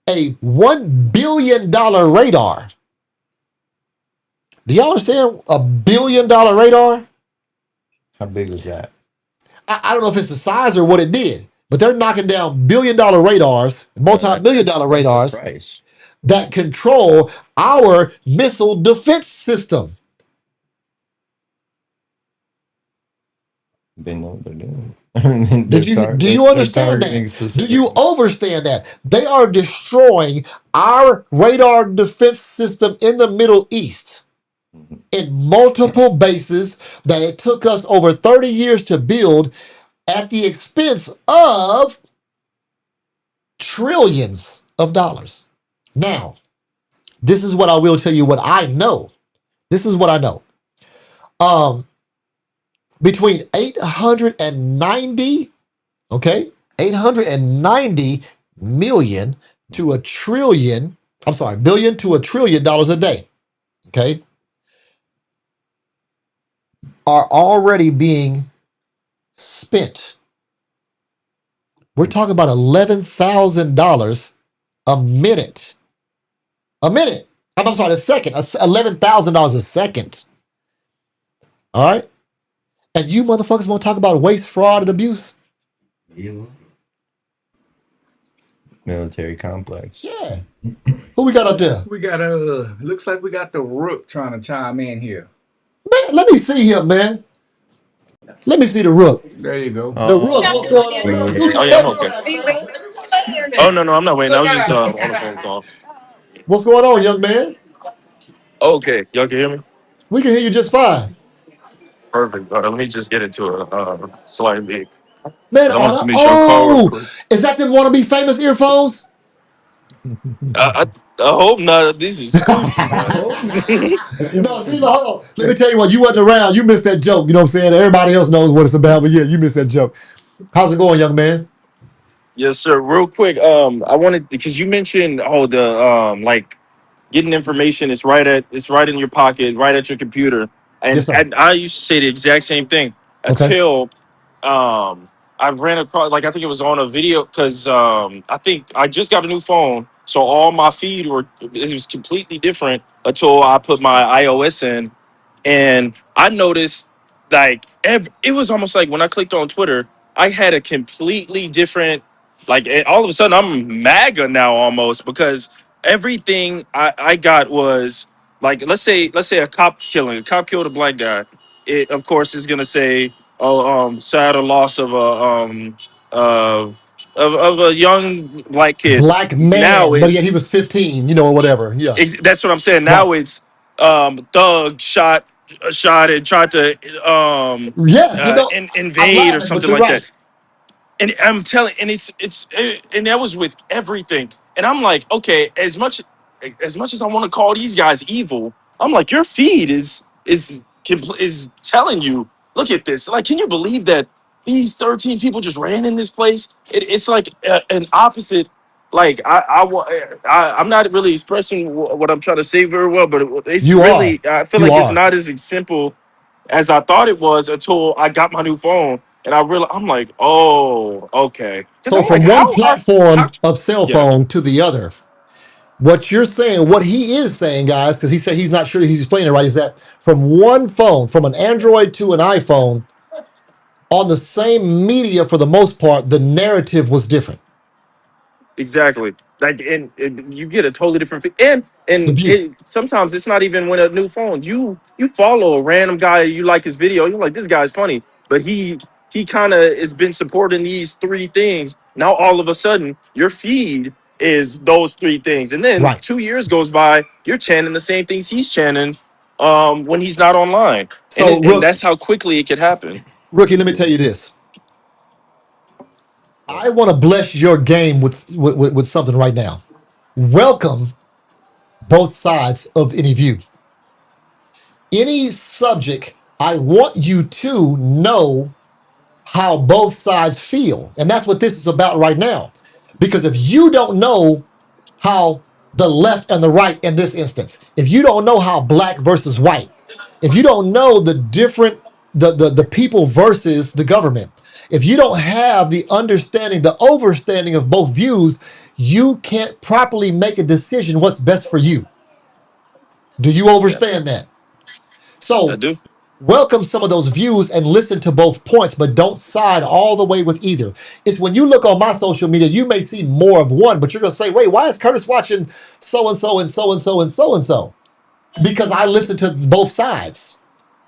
a $1 billion radar. Do y'all understand a $1 billion radar? How big was that? I don't know if it's the size or what it did, but they're knocking down $1 billion radars, multi-million-dollar radars that control our missile defense system. They know what they're doing. Do you understand that? Do you understand that? They are destroying our radar defense system in the Middle East in multiple bases that it took us over 30 years to build at the expense of trillions of dollars. Now, this is what I will tell you what I know. This is what I know. Between 890 million to a trillion, billion to $1 trillion a day, okay, are already being spent. We're talking about $11,000 a minute. I'm sorry, a second. $11,000 a second. All right? And you motherfuckers want to talk about waste, fraud, and abuse? Military complex. Yeah. Who we got up there? We got looks like we got the Rook trying to chime in here. Man, let me see him, man. Let me see the Rook. There you go. The Rook, what's going on? Oh, yeah, I'm okay. Oh, no, I'm not waiting. I was just on a phone call. What's going on, young man? Okay, y'all can hear me? We can hear you just fine. Perfect. Let me just get into a slightly Man, because I wanted to make sure I call real oh, quick. is that them wanna be famous earphones? I hope not. These exclusives, man. Oh, no, see, no, hold on. Let me tell you what, you wasn't around. You missed that joke. You know what I'm saying? Everybody else knows what it's about, but yeah, you missed that joke. How's it going, young man? Yes, sir. Real quick, I wanted because you mentioned the like getting information is it's right in your pocket, right at your computer, Yes, sir. and I used to say the exact same thing Okay. until I ran across like I think it was on a video because I think I just got a new phone, so all my feed it was completely different until I put my iOS in, and I noticed like it was almost like when I clicked on Twitter, I had a completely different all of a sudden I'm MAGA now almost because everything I got was like let's say a cop killed a black guy. It of course is gonna say sad or loss of of a young black kid. Black Now man, but yet it's he was 15, you know, or whatever. Yeah. that's what I'm saying. Right. Now it's thug shot and tried to Yes, you know, I'm invade or laughing, but something you're like that. right. And I'm telling, and and that was with everything. And I'm like, okay, as much as I want to call these guys evil, I'm like, your feed is telling you, look at this. Like, can you believe that these 13 people just ran in this place? It's like an opposite. Like I'm not really expressing what I'm trying to say very well, but it's You are. really I feel You like it's are. not as simple as I thought it was until I got my new phone and I realized I'm like, oh, okay. Because So I'm like, from one how? platform of cell Yeah, phone to the other, what you're saying, what he is saying, guys, because he said he's not sure he's explaining it right, is that from one phone, from an Android to an iPhone, on the same media for the most part, the narrative was different. exactly. Like, and you get a totally different The view. sometimes it's not even when a new phone. You follow a random guy, you like his video, you're like, this guy's funny, but he kind of has been supporting these three things. Now all of a sudden, your feed is those three things, and then Right. 2 years goes by, you're chanting the same things he's chanting when he's not online, So, and that's how quickly it could happen. Rookie, let me tell you this. I want to bless your game with something right now. Welcome both sides of any view. Any subject, I want you to know how both sides feel. And that's what this is about right now. Because if you don't know how the left and the right in this instance, if you don't know how black versus white, if you don't know the different the people versus the government, if you don't have the understanding, the overstanding of both views, you can't properly make a decision what's best for you. Do you Yeah, understand that? I So do. welcome some of those views and listen to both points, but don't side all the way with either. It's when you look on my social media, you may see more of one, but you're going to say, wait, why is Curtis watching so and so and so and so and so and so? Because I listen to both sides.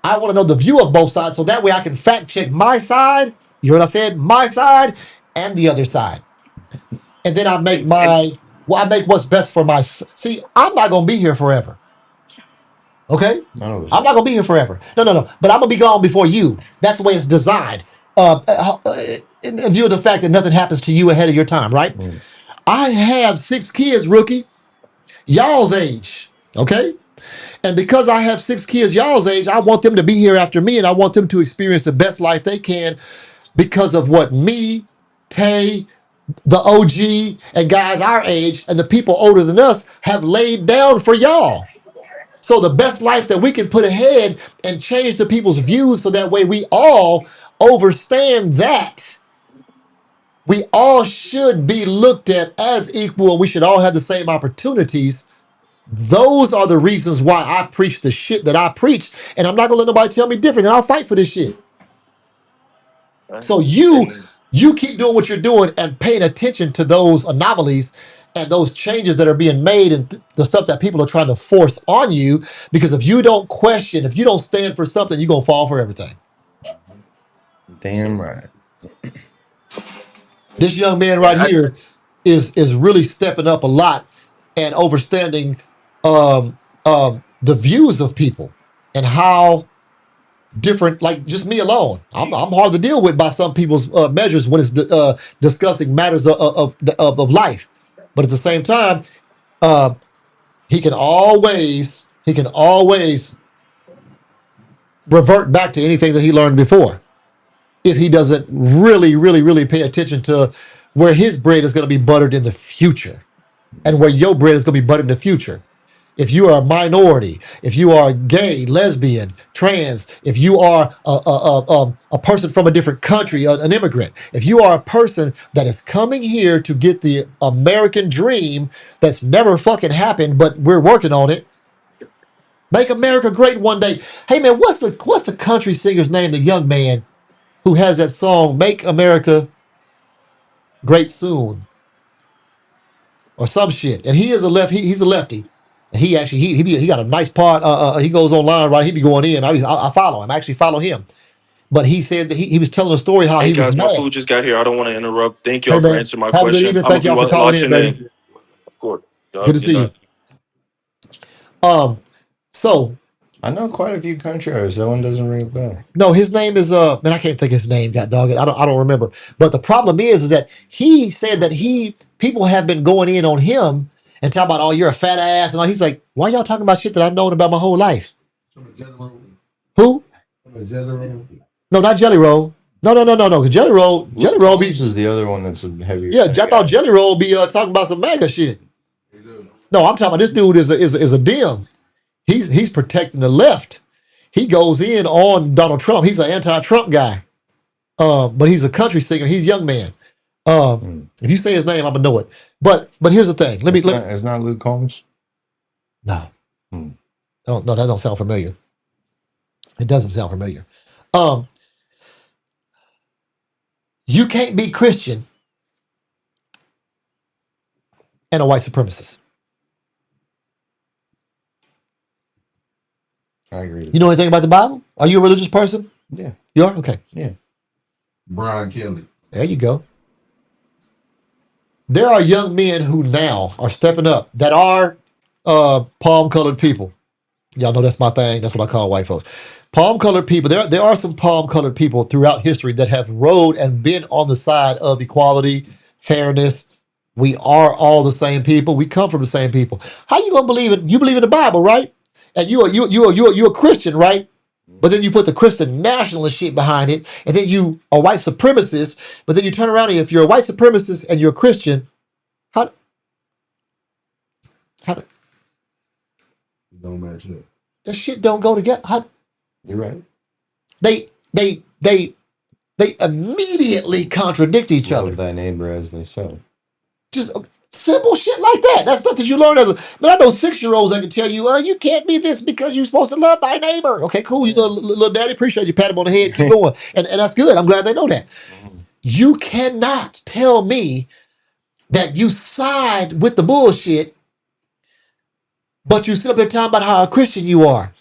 I want to know the view of both sides so that way I can fact check my side. You heard what I said? My side and the other side. And then I make And I make what's best for see, I'm not going to be here forever. Okay? None of us I'm are. not gonna be here forever. No, no, no. But I'm gonna be gone before you. That's the way it's designed. In view of the fact that nothing happens to you ahead of your time, right? Mm. I have 6 kids, rookie, y'all's age. Okay? And because I have 6 kids, y'all's age, I want them to be here after me, and I want them to experience the best life they can because of what me, Tay, the OG, and guys our age, and the people older than us have laid down for y'all. So the best life that we can put ahead and change the people's views so that way we all understand that we all should be looked at as equal. We should all have the same opportunities. Those are the reasons why I preach the shit that I preach. And I'm not gonna let nobody tell me different. And I'll fight for this shit. So and you keep doing what you're doing and paying attention to those anomalies and those changes that are being made and the stuff that people are trying to force on you. Because if you don't question, if you don't stand for something, you're gonna fall for everything. Damn right. This young man right yeah, I, here is really stepping up a lot and understanding um, the views of people and how different, like just me alone, I'm hard to deal with by some people's measures when it's discussing matters of life. But at the same time, uh, he can always revert back to anything that he learned before if he doesn't really pay attention to where his bread is going to be buttered in the future and where your bread is going to be buttered in the future. If you are a minority, if you are gay, lesbian, trans, if you are a person from a different country, an immigrant, if you are a person that is coming here to get the American dream that's never fucking happened, but we're working on it, make America great one day. Hey man, what's the country singer's name? The young man who has that song, "Make America Great Soon," or some shit. And he is he's a lefty. And he actually he got a nice part. He goes online, right? He be going in. I follow him. I actually follow him. But he said that he was telling a story how Hey he was guys, my mad. food just got here. I don't want to interrupt. Thank Hey y'all for man, answering my have a good question. evening. I'm gonna Thank be y'all for calling in, watching baby. in. Of course. Y'all have Good a to good see night. you. So I know quite a few country artists. That one doesn't ring a bell. no, his name is man, I can't think his name. God dog it, I don't remember. But the problem is that he said that people have been going in on him and talking about, oh, you're a fat ass, and all. He's like, why y'all talking about shit that I've known about my whole life? Who? No, not Jelly Roll. No. 'Cause Jelly Roll be This is the other one that's a heavier. yeah. set I thought guy. Jelly Roll be talking about some MAGA shit. No, I'm talking about this dude is a dim. He's protecting the left. He goes in on Donald Trump. He's an anti-Trump guy. But he's a country singer. He's a young man. If you say his name, I'm gonna know it. But here's the thing. It's not Luke Combs. No. Hmm. No, that don't sound familiar. It doesn't sound familiar. You can't be Christian and a white supremacist. I agree. You know anything about the Bible? Are you a religious person? Yeah. You are? Okay. Yeah. Brian Kelly. There you go. There are young men who now are stepping up that are palm-colored people. Y'all know that's my thing. That's what I call white folks. Palm-colored people. There are some palm-colored people throughout history that have rode and been on the side of equality, fairness. We are all the same people. We come from the same people. How you gonna believe it? You believe in the Bible, right? And you're a Christian, right? But then you put the Christian nationalist shit behind it, and then you a white supremacist. But then you turn around and if you're a white supremacist and you're a Christian, how It don't match up. that shit don't go together? How You're right. they immediately contradict each Love other. thy neighbor as thyself. Just simple shit like that. That's stuff that you learn as a. But I know 6-year-olds that can tell you, you can't be this because you're supposed to love thy neighbor. Okay, cool. You little daddy, appreciate you. Pat him on the head, keep going, and that's good. I'm glad they know that. You cannot tell me that you side with the bullshit, but you sit up there talking about how a Christian you are.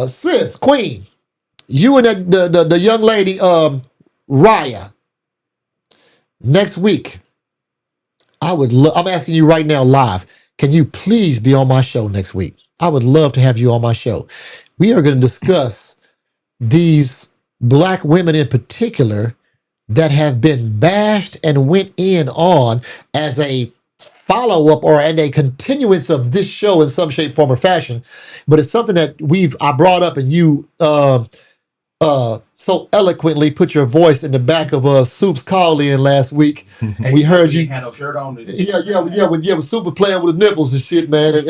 Sis, Queen, you and the young lady, Raya, next week. I'm asking you right now live. Can you please be on my show next week? I would love to have you on my show. We are going to discuss these black women in particular that have been bashed and went in on as a follow-up and a continuance of this show in some shape, form, or fashion. But it's something that I brought up and you so eloquently put your voice in the back of Soup's call in last week. Hey, We heard you. had no shirt on. When Soup was playing with his nipples and shit, man. And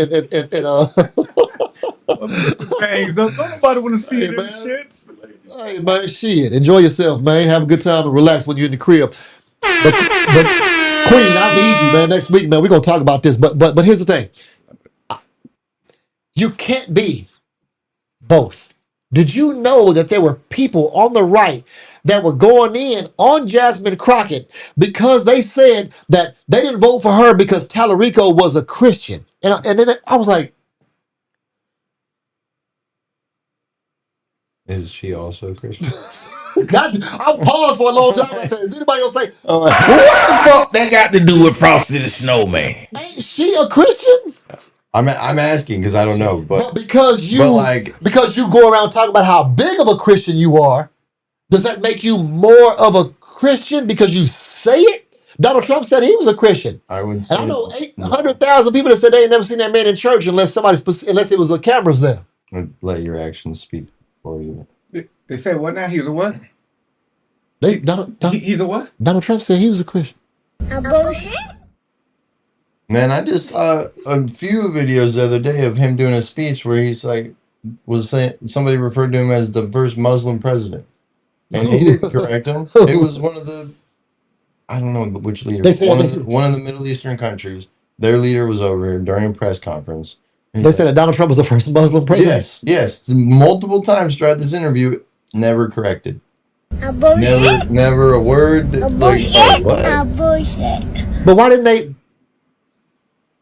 Hey, don't nobody want to see Hey, them man. shits. hey man, shit. Enjoy yourself, man. Have a good time and relax when you're in the crib. But Queen, I need you, man. Next week, man, we're gonna talk about this. But here's the thing. You can't be both. Did you know that there were people on the right that were going in on Jasmine Crockett because they said that they didn't vote for her because Tallarico was a Christian? And then I was like, Is she also a Christian? God, I paused for a long time. I said, is anybody gonna say, What the fuck that got to do with Frosty the Snowman? ain't she a Christian? I'm asking because I don't know, But but because you go around talking about how big of a Christian you are, does that make you more of a Christian because you say it? Donald Trump said he was a Christian. I would And say I know no. 800,000 people that said they ain't never seen that man in church unless it was the cameras there. Let your actions speak for you. They say what now? He's a what? He's a what? Donald Trump said he was a Christian. A bullshit? Man, I just saw a few videos the other day of him doing a speech where he's like, was saying somebody referred to him as the first Muslim president, and he didn't correct him. It was one of the, I don't know which leader, They said one of the Middle Eastern countries. Their leader was over here during a press conference. They said that Donald Trump was the first Muslim president. Yes, multiple times throughout this interview, never corrected. A bullshit? Never a word. A Like, bullshit? oh, what? A bullshit. But why didn't they?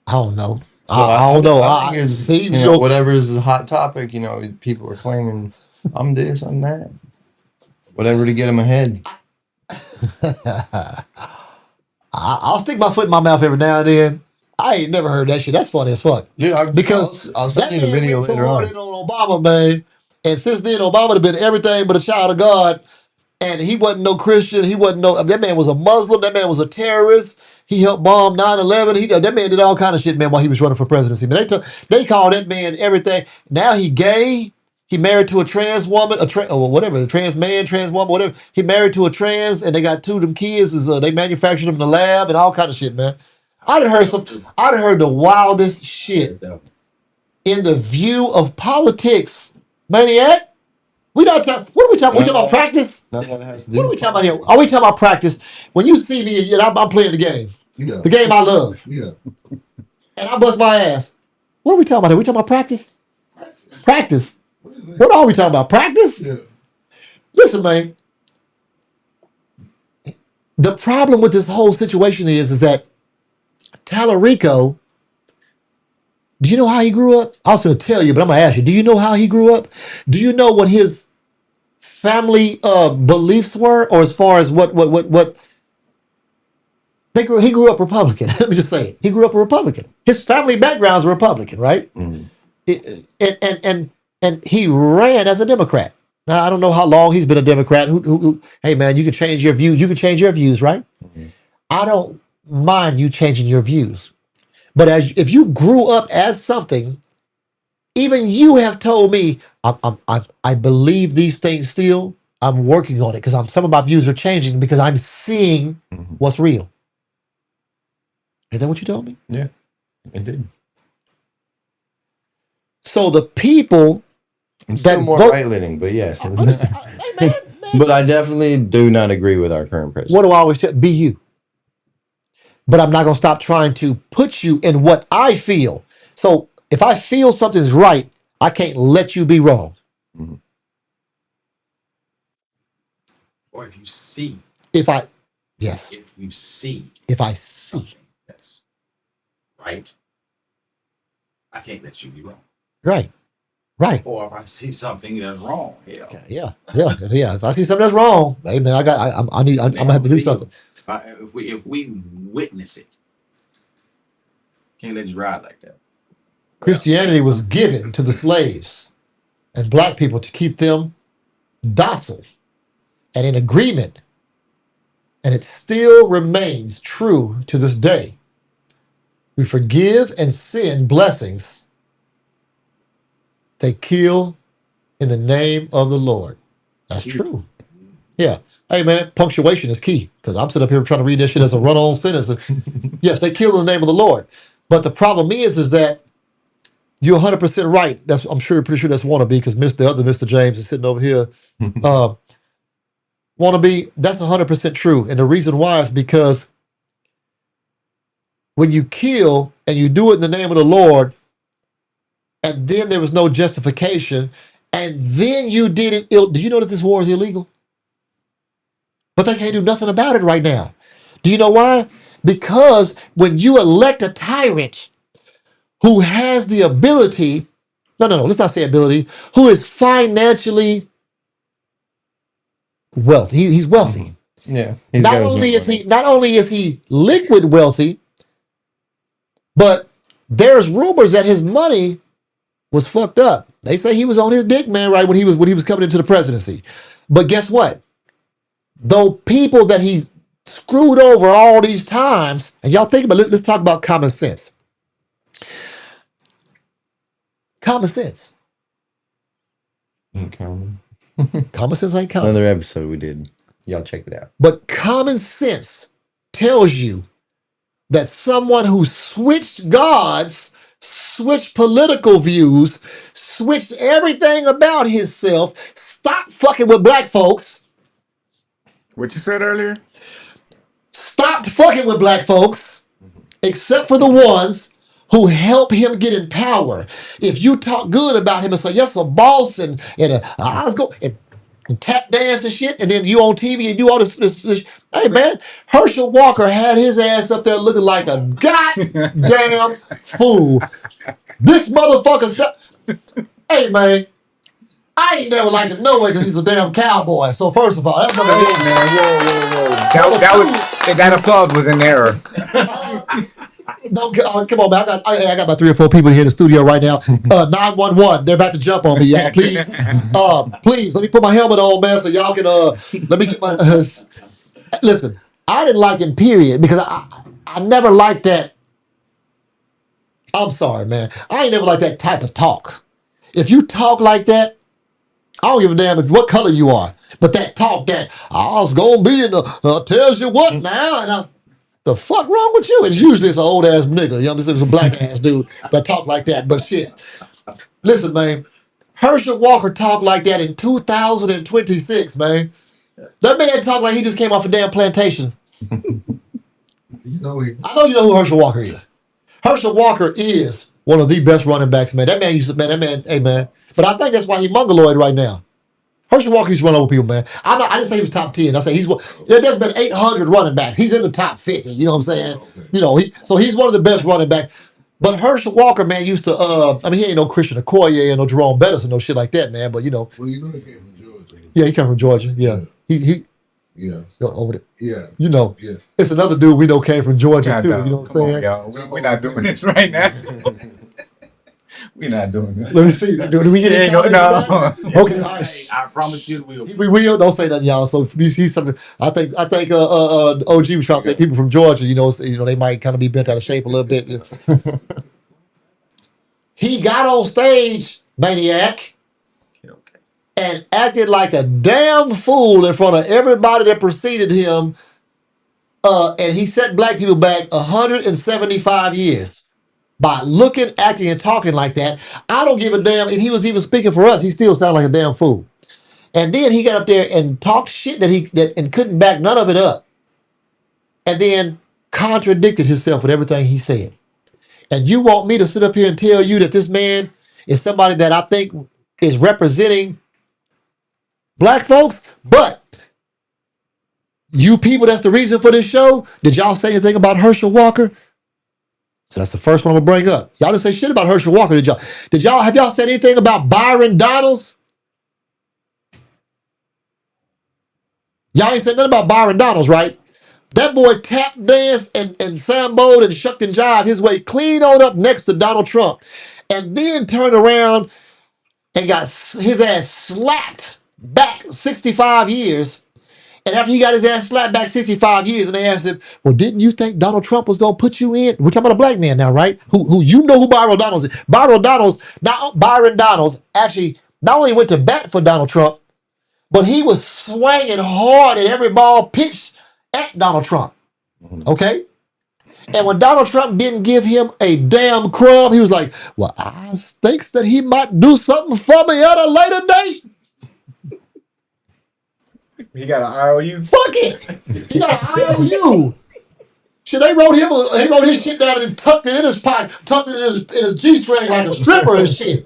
I don't know. So I don't know. I think it's, see, you know, whatever is the hot topic, you know, people are claiming I'm this, I'm that. Whatever to get them ahead. I'll stick my foot in my mouth every now and then. I ain't never heard that shit. That's funny as fuck. Dude, Because I'll send you the video went so later hard on. in on Obama, man. And since then, Obama have been everything but a child of God. And he wasn't no Christian. He wasn't no. That man was a Muslim. That man was a terrorist. He helped bomb 9/11. That man did all kind of shit, man, while he was running for presidency. Man, they called that man everything. Now he gay. He married to a trans woman, or whatever, a trans man, trans woman, whatever. He married to a trans, and they got two of them kids. They manufactured them in the lab and all kind of shit, man. I done heard the wildest shit in the view of politics, maniac. We not talking. What are we talking? We talking about practice? None of that has to do. What are we talking about here? Are we talking about practice? When you see me, and I'm playing the game, the game I love, and I bust my ass. What are we talking about here? We talking about practice? Practice. What are we talking about? Practice? Listen, man. The problem with this whole situation is that Tallarico. Do you know how he grew up? I was going to tell you, but I'm going to ask you. Do you know how he grew up? Do you know what his family beliefs were, or as far as what he grew up Republican. Let me just say it. He grew up a Republican. His family background's Republican, right? Mm. And he ran as a Democrat. Now I don't know how long he's been a Democrat. Hey man, you can change your views. You can change your views, right? Mm-hmm. I don't mind you changing your views, but if you grew up as something. Even you have told me I believe these things still. I'm working on it because some of my views are changing because I'm seeing what's real. Is that what you told me? Yeah, I did. So the people I'm still more right-leaning, but yes. But I definitely do not agree with our current president. What do I always tell? Be you. But I'm not going to stop trying to put you in what I feel. So if I feel something's right, I can't let you be wrong. Mm-hmm. Or if you see. Yes. If you see. If I see. That's right. I can't let you be wrong. Right. Or if I see something that's wrong, hell. Okay, yeah. If I see something that's wrong, hey man, I'm gonna have to do something. If we witness it, can't let you ride like that. Christianity was given to the slaves and black people to keep them docile and in agreement. And it still remains true to this day. We forgive and send blessings. They kill in the name of the Lord. That's true. Yeah. Hey man, punctuation is key because I'm sitting up here trying to read this shit as a run-on sentence. And yes, they kill in the name of the Lord. But the problem is that you're 100% right. I'm pretty sure that's wannabe because Mr. James is sitting over here. Wannabe, that's 100% true. And the reason why is because when you kill and you do it in the name of the Lord, and then there was no justification, and then you did it do you know that this war is illegal? But they can't do nothing about it right now. Do you know why? Because when you elect a tyrant who has the ability, no, let's not say ability, who is financially wealthy. He's wealthy. Yeah. Not only is he liquid wealthy, but There's rumors that his money was fucked up. They say he was on his dick, man, right when he was coming into the presidency. But guess what? Though people that he screwed over all these times, and y'all think about it, let's talk about common sense. Common sense. Common. Common sense ain't common. Another episode we did. Y'all check it out. But common sense tells you that someone who switched gods, switched political views, switched everything about himself, stopped fucking with black folks, What you said earlier? stopped fucking with black folks, except for the ones who help him get in power. If you talk good about him and say, yes, a boss and I was going and tap dance and shit, and then you on TV and do all this. Hey man, Herschel Walker had his ass up there looking like a goddamn fool. This motherfucker said, hey man, I ain't never liked him no way because he's a damn cowboy. So first of all, that's number Hey, one. man, whoa. That applause was in error. No, come on, man. I got about 3 or 4 people here in the studio right now. 911, they're about to jump on me, y'all. Please, please, let me put my helmet on, man, so y'all can let me get my. Listen, I didn't like him, period, because I never liked that. I'm sorry, man. I ain't never liked that type of talk. If you talk like that, I don't give a damn what color you are. But that talk that I was gonna be in the tells you what now, and the fuck wrong with you? And usually it's an old ass nigga, you know what I'm saying? It's a black ass dude that talk like that. But shit, listen, man. Herschel Walker talked like that in 2026, man. That man talked like he just came off a damn plantation. You know he. I know you know who Herschel Walker is. Herschel Walker is one of the best running backs, man. That man used to, man, that man, hey man. But I think that's why he's mongoloid right now. Herschel Walker used to run over people, man. I didn't say he was top 10. I say he's one. There's been 800 running backs. He's in the top 50. You know what I'm saying? Okay. You know, so he's one of the best running backs. But Herschel Walker, man, used to. I mean, he ain't no Christian Okoye and no Jerome Bettis and no shit like that, man. But you know, Well, you know he came from Georgia. yeah, he come from Georgia. Yeah, he Yeah. over there. Yeah. You know, Yeah. it's another dude we know came from Georgia God, too. no. You know what I'm Come on, saying? y'all. We're not doing this right now. We're not doing this. Let me see. Do we get any No. comments? Okay, all right. Hey, I promise you we will. We will. Don't say nothing, y'all. So if you see something, I think OG was trying to say people from Georgia, you know, they might kind of be bent out of shape a little bit. He got on stage, maniac, Okay. and acted like a damn fool in front of everybody that preceded him. And he set black people back 175 years by looking, acting, and talking like that. I don't give a damn if he was even speaking for us. He still sounded like a damn fool. And then he got up there and talked shit and couldn't back none of it up. And then contradicted himself with everything he said. And you want me to sit up here and tell you that this man is somebody that I think is representing black folks? But you people, that's the reason for this show. Did y'all say anything about Herschel Walker? So that's the first one I'm gonna bring up. Y'all didn't say shit about Herschel Walker, did y'all? Have y'all said anything about Byron Donalds? Y'all ain't said nothing about Byron Donalds, right? That boy tap danced and samboed and shucked and jived his way clean on up next to Donald Trump. And then turned around and got his ass slapped back 65 years. And after he got his ass slapped back 65 years, and they asked him, well, didn't you think Donald Trump was going to put you in? We're talking about a black man now, right? Who you know who Byron Donalds is. Byron Donalds actually not only went to bat for Donald Trump, but he was swinging hard at every ball pitched at Donald Trump. Okay? And when Donald Trump didn't give him a damn crumb, he was like, well, I think that he might do something for me at a later date. He got an IOU. Fuck it. He got an IOU. Shit, they wrote his shit down and tucked it in his pocket, tucked it in his G-string like a stripper and shit.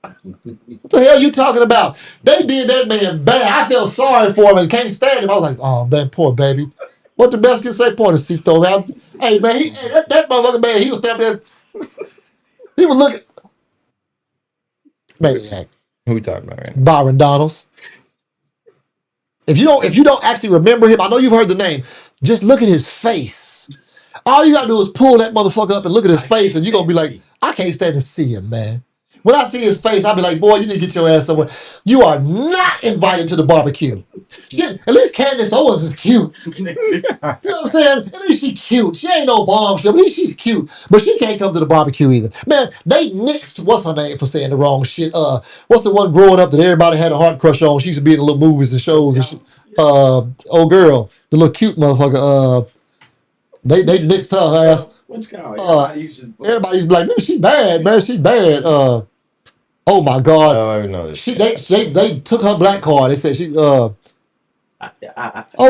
What the hell you talking about? They did that man bad. I felt sorry for him and can't stand him. I was like, oh man, poor baby. What the best can say, poor Cito, man. Hey man, that motherfucker man, he was standing there. He was looking. Maniac. Who we talking about right now? Byron Donalds. If you don't actually remember him, I know you've heard the name. Just look at his face. All you gotta do is pull that motherfucker up and look at his face, and you're gonna be like, I can't stand to see him, man. When I see his face, I'll be like, boy, you need to get your ass somewhere. You are not invited to the barbecue. Shit, at least Candace Owens is cute. You know what I'm saying? At least she's cute. She ain't no bombshell, but at least she's cute. But she can't come to the barbecue either. Man, they nixed, what's her name for saying the wrong shit? What's the one growing up that everybody had a heart crush on? She used to be in the little movies and shows and shit. Old girl, the little cute motherfucker. They nixed her ass. What's called? Everybody's like, man, she bad, man, she bad. Oh my God. Oh, I know this. They took her black card. They said she old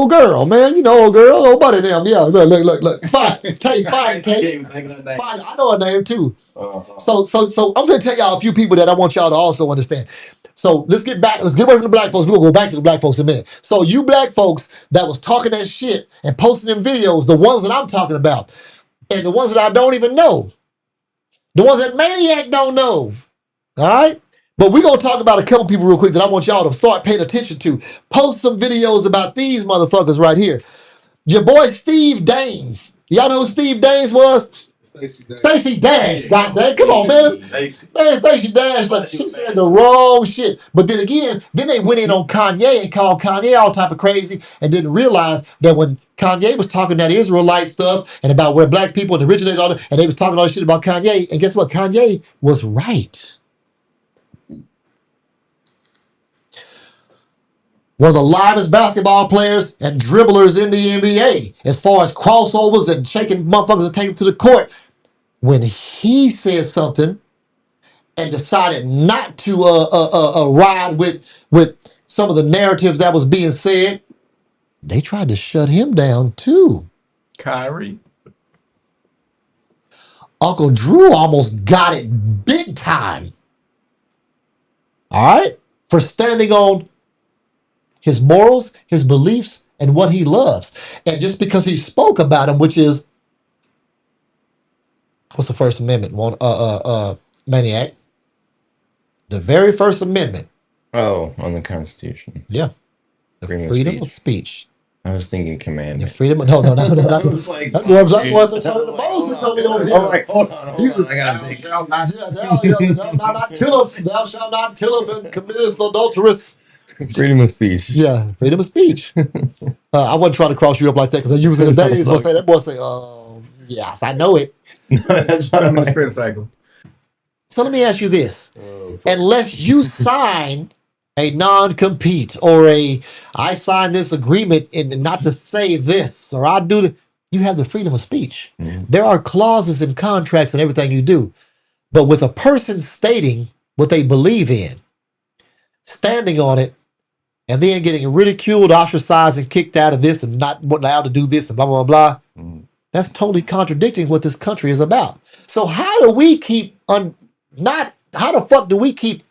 girl, man. You know old girl, old buddy them. Yeah, look. Fine. Take. Fine. I know her name too. So I'm gonna tell y'all a few people that I want y'all to also understand. So let's get away from the black folks. We'll go back to the black folks in a minute. So you black folks that was talking that shit and posting them videos, the ones that I'm talking about, and the ones that I don't even know, the ones that Maniac don't know. All right? But we're going to talk about a couple people real quick that I want y'all to start paying attention to. Post some videos about these motherfuckers right here. Your boy Steve Daines. Y'all know who Steve Daines was? Stacey Dash. Goddamn. Come on, man. Man, Stacey Dash, like, she said the wrong shit. But then again, they went in on Kanye and called Kanye all type of crazy and didn't realize that when Kanye was talking that Israelite stuff and about where black people originated all that, and they was talking all this shit about Kanye, and guess what? Kanye was right. One of the livest basketball players and dribblers in the NBA, as far as crossovers and shaking motherfuckers and taking them to the court. When he said something and decided not to ride with some of the narratives that was being said, they tried to shut him down too. Kyrie. Uncle Drew almost got it big time. All right? For standing on his morals, his beliefs, and what he loves. And just because he spoke about them, which is, what's the First Amendment? Maniac. The very First Amendment. Oh, on the Constitution. Yeah. The freedom of speech. I was thinking commandment. The freedom of, no. I was like, I'm talking Moses over here. I'm like, hold on. I gotta think. Thou not killeth, thou shalt not killeth and committeth adulteress. Freedom of speech. Yeah, freedom of speech. I wasn't trying to cross you up like that because I use it in days. That boy say, yes, I know it. That's what I'm I'm a like. spin cycle. So let me ask you this. Unless you sign a non-compete or I sign this agreement and not to say this or I do you have the freedom of speech. Mm-hmm. There are clauses in contracts and everything you do. But with a person stating what they believe in, standing on it, and then getting ridiculed, ostracized, and kicked out of this and not allowed to do this and blah, blah, blah, that's totally contradicting what this country is about. So how do we keep how the fuck do we keep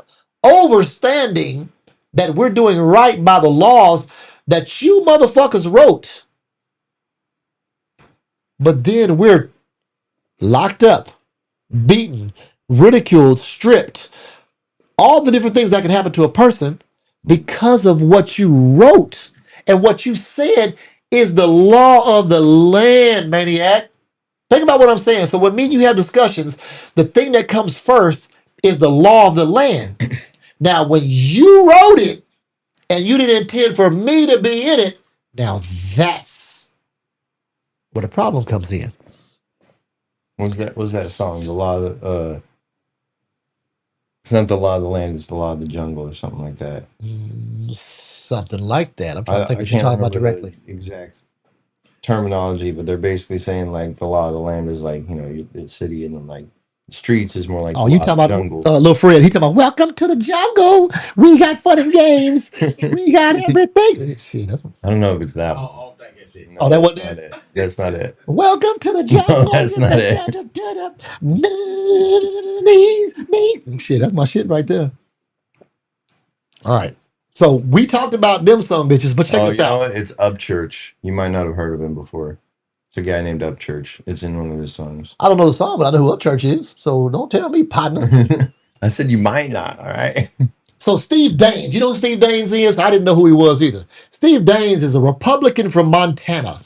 overstanding that we're doing right by the laws that you motherfuckers wrote, but then we're locked up, beaten, ridiculed, stripped, all the different things that can happen to a person because of what you wrote and what you said is the law of the land, Maniac. Think about what I'm saying. So when me and you have discussions, the thing that comes first is the law of the land. Now, when you wrote it and you didn't intend for me to be in it, now that's where the problem comes in. What's that song? The law of it's not the law of the land, it's the law of the jungle or something like that. Something like that. I'm trying to think what you're can't talking about remember directly. the exact terminology, but they're basically saying like the law of the land is like, the city, and then like the streets is more like Oh, the you law talking of the about jungle. little Fred? He talking about welcome to the jungle. We got fun and games. We got everything. See, that's I don't know if it's that one. Oh, that wasn't not it. That's not it. welcome to the jungle. No, that's not it. Shit, that's my shit right there. All right. So we talked about them some bitches, but check Oh, this you know out. what? It's Upchurch. You might not have heard of him before. It's a guy named Upchurch. It's in one of his songs. I don't know the song, but I know who Upchurch is. So don't tell me, partner. I said you might not, all right? So Steve Daines, you know who Steve Daines is? I didn't know who he was either. Steve Daines is a Republican from Montana.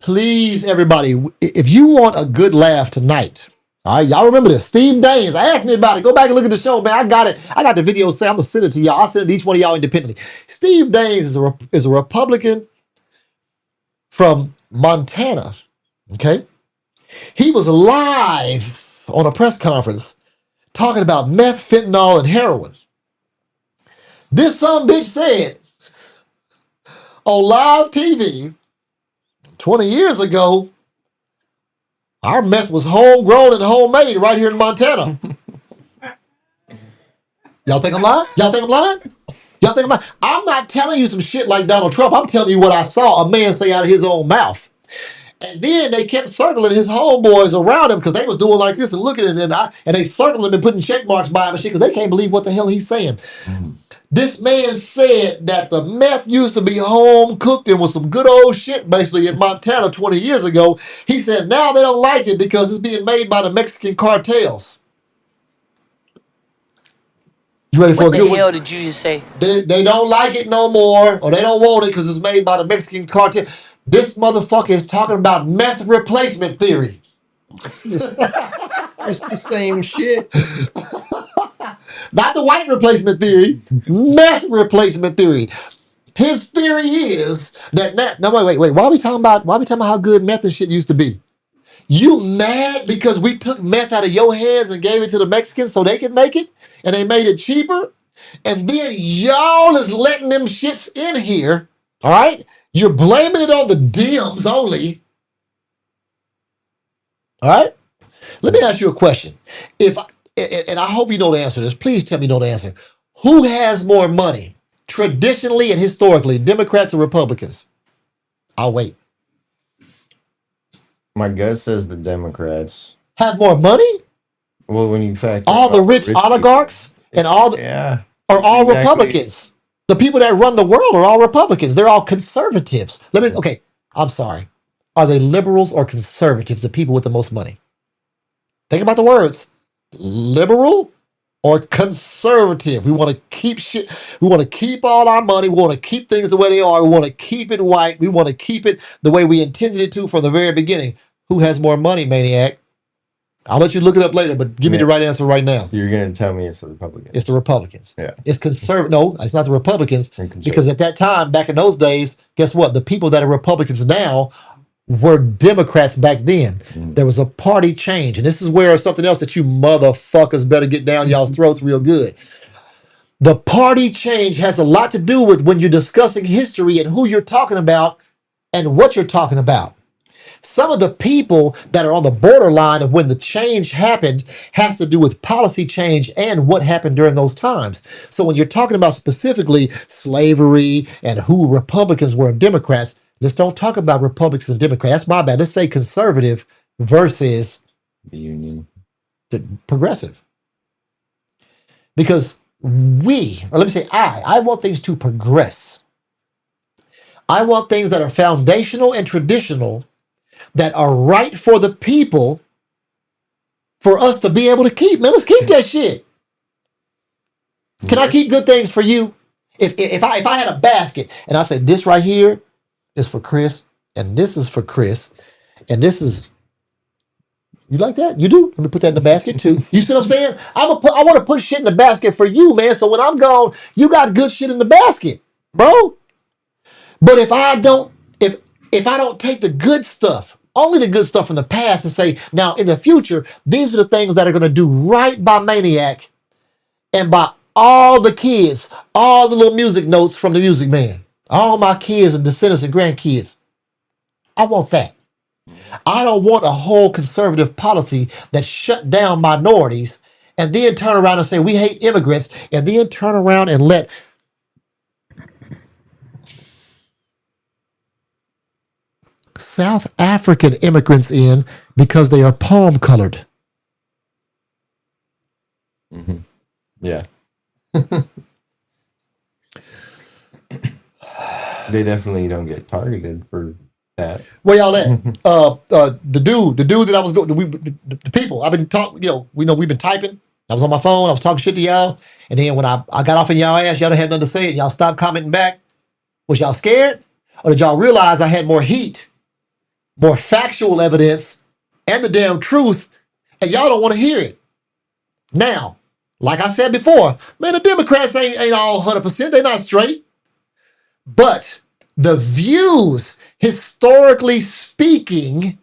Please, everybody, if you want a good laugh tonight, all right, y'all remember this. Steve Daines asked me about it. Go back and look at the show, man. I got it. I got the video. Say I'm gonna send it to y'all. I'll send it to each one of y'all independently. Steve Daines is a Republican from Montana. Okay, he was live on a press conference talking about meth, fentanyl, and heroin. This son bitch said on live TV 20 years ago, our meth was homegrown and homemade right here in Montana. Y'all think I'm lying? Y'all think I'm lying? Y'all think I'm lying? I'm not telling you some shit like Donald Trump. I'm telling you what I saw a man say out of his own mouth. And then they kept circling his homeboys around him because they was doing like this and looking at it, and they circled him and putting check marks by him and shit because they can't believe what the hell he's saying. This man said that the meth used to be home cooked and was some good old shit basically in Montana 20 years ago. He said now they don't like it because it's being made by the Mexican cartels. You ready for a good one? What the hell did you just say? They don't like it no more, or they don't want it because it's made by the Mexican cartel. This motherfucker is talking about meth replacement theory. It's the same shit. Not the white replacement theory, meth replacement theory. His theory is that no wait. Why are we talking about how good meth and shit used to be? You mad because we took meth out of your hands and gave it to the Mexicans so they could make it, and they made it cheaper, and then y'all is letting them shits in here. All right, you're blaming it on the Dems only. All right, let me ask you a question. And I hope you know the answer to this. Please tell me you know the answer. Who has more money, traditionally and historically, Democrats or Republicans? I'll wait. My guess says the Democrats have more money. Well, when you factor all the rich oligarchs people, and all the are all exactly. Republicans. The people that run the world are all Republicans. They're all conservatives. Okay, I'm sorry. Are they liberals or conservatives? The people with the most money. Think about the words. Liberal or conservative. We want to keep shit. We want to keep all our money. We want to keep things the way they are. We want to keep it white. We want to keep it the way we intended it to from the very beginning. Who has more money, maniac? I'll let you look it up later, but give me the right answer right now. You're going to tell me it's the Republicans. It's the Republicans. Yeah. It's conservative. No, it's not the Republicans. Because at that time, back in those days, guess what? The people that are Republicans now were Democrats back then. There was a party change. And this is where something else that you motherfuckers better get down y'all's throats real good. The party change has a lot to do with when you're discussing history and who you're talking about and what you're talking about. Some of the people that are on the borderline of when the change happened has to do with policy change and what happened during those times. So when you're talking about specifically slavery and who Republicans were and Democrats, let's don't talk about Republicans and Democrats. That's my bad. Let's say conservative versus the Union, the progressive. Because I want things to progress. I want things that are foundational and traditional that are right for the people for us to be able to keep. Man, let's keep that shit. Can I keep good things for you? If I had a basket and I said this right here is for Chris and this is for Chris and this is, you like that? You do? Let me put that in the basket too. You see what I'm saying? I want to put shit in the basket for you, man. So when I'm gone, you got good shit in the basket, bro. But if I don't take the good stuff, only the good stuff from the past and say, now in the future, these are the things that are going to do right by Maniac and by all the kids, all the little music notes from the Music Man, all my kids and descendants and grandkids. I want that. I don't want a whole conservative policy that shut down minorities and then turn around and say we hate immigrants and then turn around and let South African immigrants in because they are palm colored. Mm-hmm. Yeah. They definitely don't get targeted for that. Where y'all at? The dude that I was going, the people I've been talking, we've been typing. I was on my phone. I was talking shit to y'all. And then when I got off in y'all ass, y'all don't have nothing to say. And y'all stopped commenting back. Was y'all scared? Or did y'all realize I had more heat, more factual evidence, and the damn truth, and y'all don't want to hear it? Now, like I said before, man, the Democrats ain't all 100%. They're not straight. But the views, historically speaking,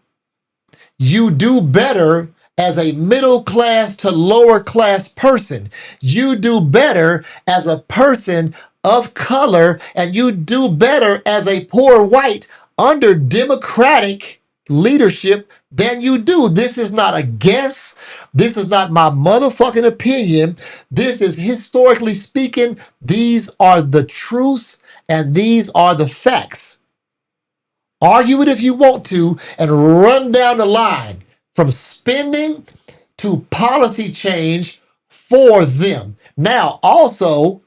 you do better as a middle class to lower class person. You do better as a person of color, and you do better as a poor white under Democratic leadership than you do. This is not a guess. This is not my motherfucking opinion. This is historically speaking. These are the truths and these are the facts. Argue it if you want to and run down the line from spending to policy change for them. Now, also,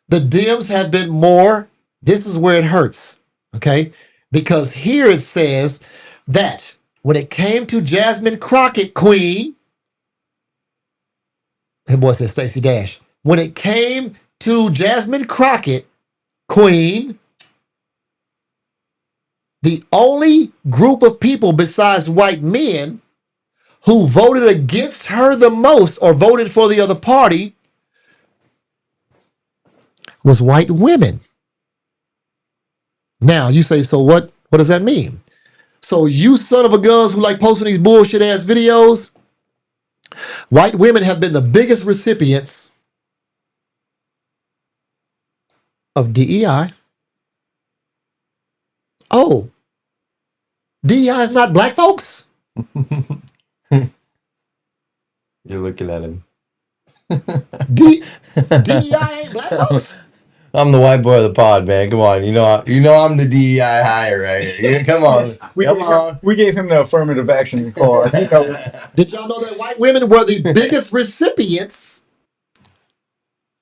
the Dems have been more, this is where it hurts, okay? Because here it says that when it came to Jasmine Crockett, Queen, her boy said Stacey Dash, when it came to Jasmine Crockett, Queen, the only group of people besides white men who voted against her the most or voted for the other party was white women. Now, you say, so what does that mean? So you son of a guns who like posting these bullshit ass videos, white women have been the biggest recipients of DEI. Oh, DEI is not black folks? You're looking at him. DEI ain't black folks? I'm the white boy of the pod, man. Come on, you know I'm the DEI hire right here. Come on, We gave him the affirmative action card. Did y'all know that white women were the biggest recipients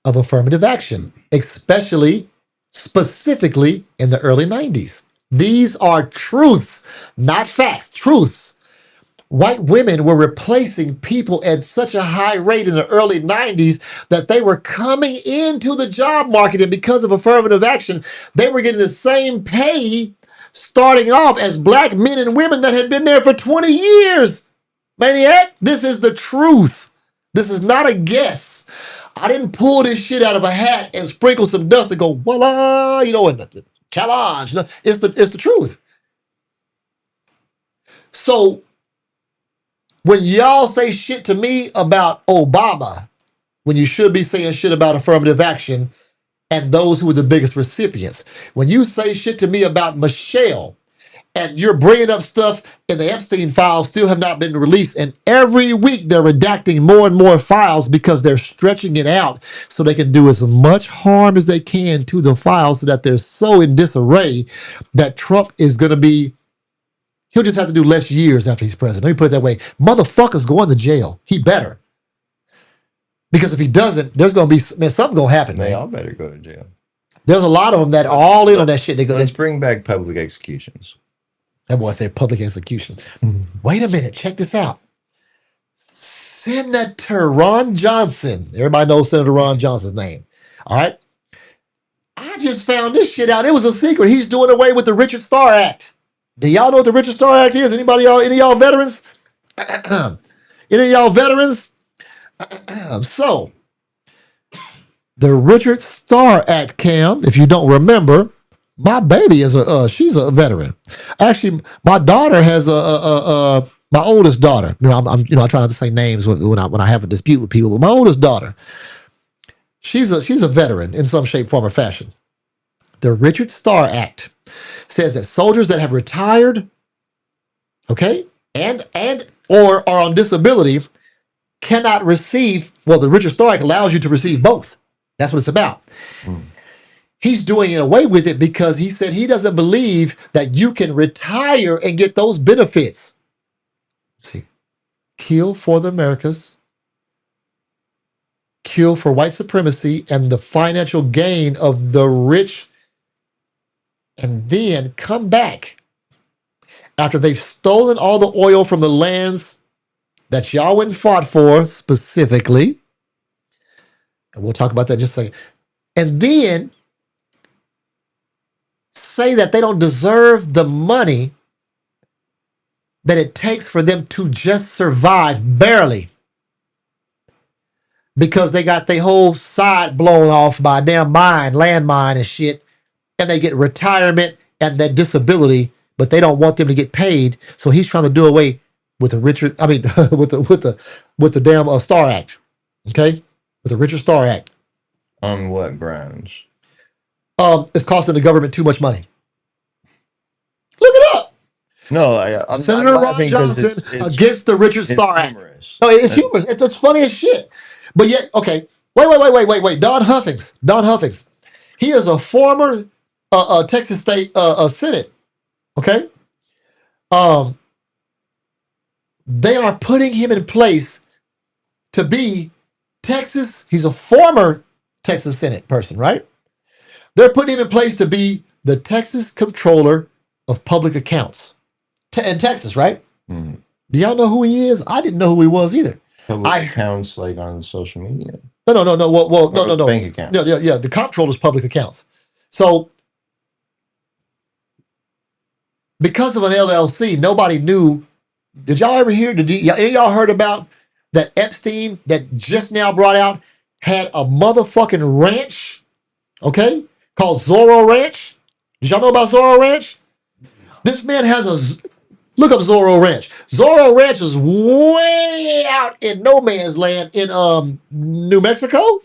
of affirmative action, especially, specifically in the early 90s? These are truths, not facts, truths. White women were replacing people at such a high rate in the early 90s that they were coming into the job market, and because of affirmative action, they were getting the same pay starting off as black men and women that had been there for 20 years. Maniac, this is the truth. This is not a guess. I didn't pull this shit out of a hat and sprinkle some dust and go, voila, and challenge. It's the truth. So when y'all say shit to me about Obama, when you should be saying shit about affirmative action and those who were the biggest recipients, when you say shit to me about Michelle, and you're bringing up stuff in the Epstein files still have not been released, and every week they're redacting more and more files because they're stretching it out so they can do as much harm as they can to the files, so that they're so in disarray that Trump is going to be, he'll just have to do less years after he's president. Let me put it that way. Motherfucker's going to jail. He better. Because if he doesn't, there's going to be, man, something going to happen, man. They all better go to jail. There's a lot of them that are all in on that shit. Let's bring back public executions. That boy said public executions. Wait a minute. Check this out. Senator Ron Johnson. Everybody knows Senator Ron Johnson's name. All right. I just found this shit out. It was a secret. He's doing away with the Richard Starr Act. Do y'all know what the Richard Starr Act is? Any of y'all veterans? Any of y'all veterans? So, the Richard Starr Act, Cam, if you don't remember, my baby is she's a veteran. Actually, my daughter has my oldest daughter. I try not to say names when I have a dispute with people, but my oldest daughter, she's a veteran in some shape, form, or fashion. The Richard Starr Act says that soldiers that have retired, okay, and or are on disability cannot receive. Well, the Richard Starr Act allows you to receive both. That's what it's about. He's doing it away with it because he said he doesn't believe that you can retire and get those benefits. See, kill for the Americas, kill for white supremacy and the financial gain of the rich, and then come back after they've stolen all the oil from the lands that y'all went and fought for specifically. And we'll talk about that in just a second. And then say that they don't deserve the money that it takes for them to just survive, barely, because they got their whole side blown off by a damn landmine and shit, and they get retirement and that disability, but they don't want them to get paid. So he's trying to do away with the Richard, I mean, with the damn Star Act, okay, with the Richard Star Act. On what grounds? It's costing the government too much money. Look it up. No, I'm Senator Ron laughing 'cause Johnson it's against the Richard it's Star Act. humorous. No, it's humorous. It's funny as shit. But yet, okay. Wait. Don Huffings. He is a former Texas State Senate. Okay. They are putting him in place to be Texas. He's a former Texas Senate person, right? They're putting him in place to be the Texas Comptroller of Public Accounts in Texas, right? Mm. Do y'all know who he is? I didn't know who he was either. Public accounts like on social media. No. Well, no. Bank accounts. Yeah. The comptroller's public accounts. So, because of an LLC, nobody knew. Did y'all ever hear? Any of y'all heard about that Epstein that just now brought out had a motherfucking ranch, okay, called Zorro Ranch? Did y'all know about Zorro Ranch? This man has look up Zorro Ranch. Zorro Ranch is way out in no man's land in New Mexico.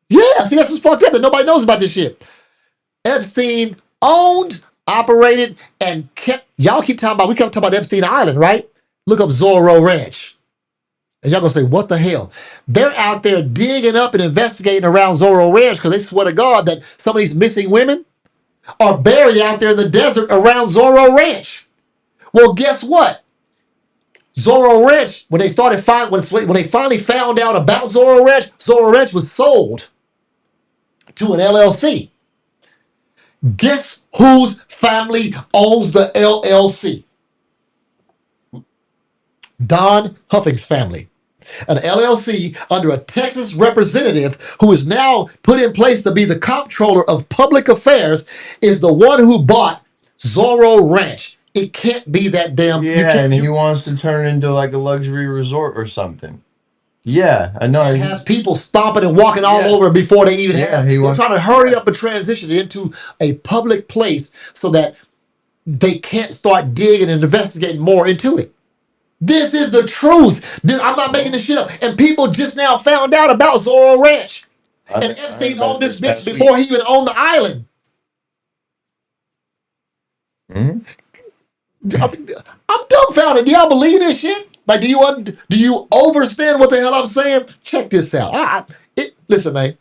Yeah, see, that's what's fucked up that nobody knows about this shit. Epstein owned, operated, and kept. Y'all keep talking about. We kept talking about Epstein Island, right? Look up Zorro Ranch, and y'all gonna say, "What the hell?" They're out there digging up and investigating around Zorro Ranch because they swear to God that some of these missing women are buried out there in the desert around Zorro Ranch. Well, guess what? Zorro Ranch, when they finally found out about Zorro Ranch was sold to an LLC. Guess whose family owns the LLC? Don Huffing's family. An LLC under a Texas representative who is now put in place to be the comptroller of public affairs is the one who bought Zorro Ranch. It can't be that damn. Yeah, and he wants to turn it into like a luxury resort or something. Yeah, I know. Have people stomping and walking all over before they even have. They're trying to hurry up and transition it into a public place so that they can't start digging and investigating more into it. This is the truth. I'm not making this shit up. And people just now found out about Zorro Ranch. And Epstein owned this bitch before he even owned the island. Mm-hmm. I'm dumbfounded. Do y'all believe this shit? Like, do you understand what the hell I'm saying? Check this out. Listen, man.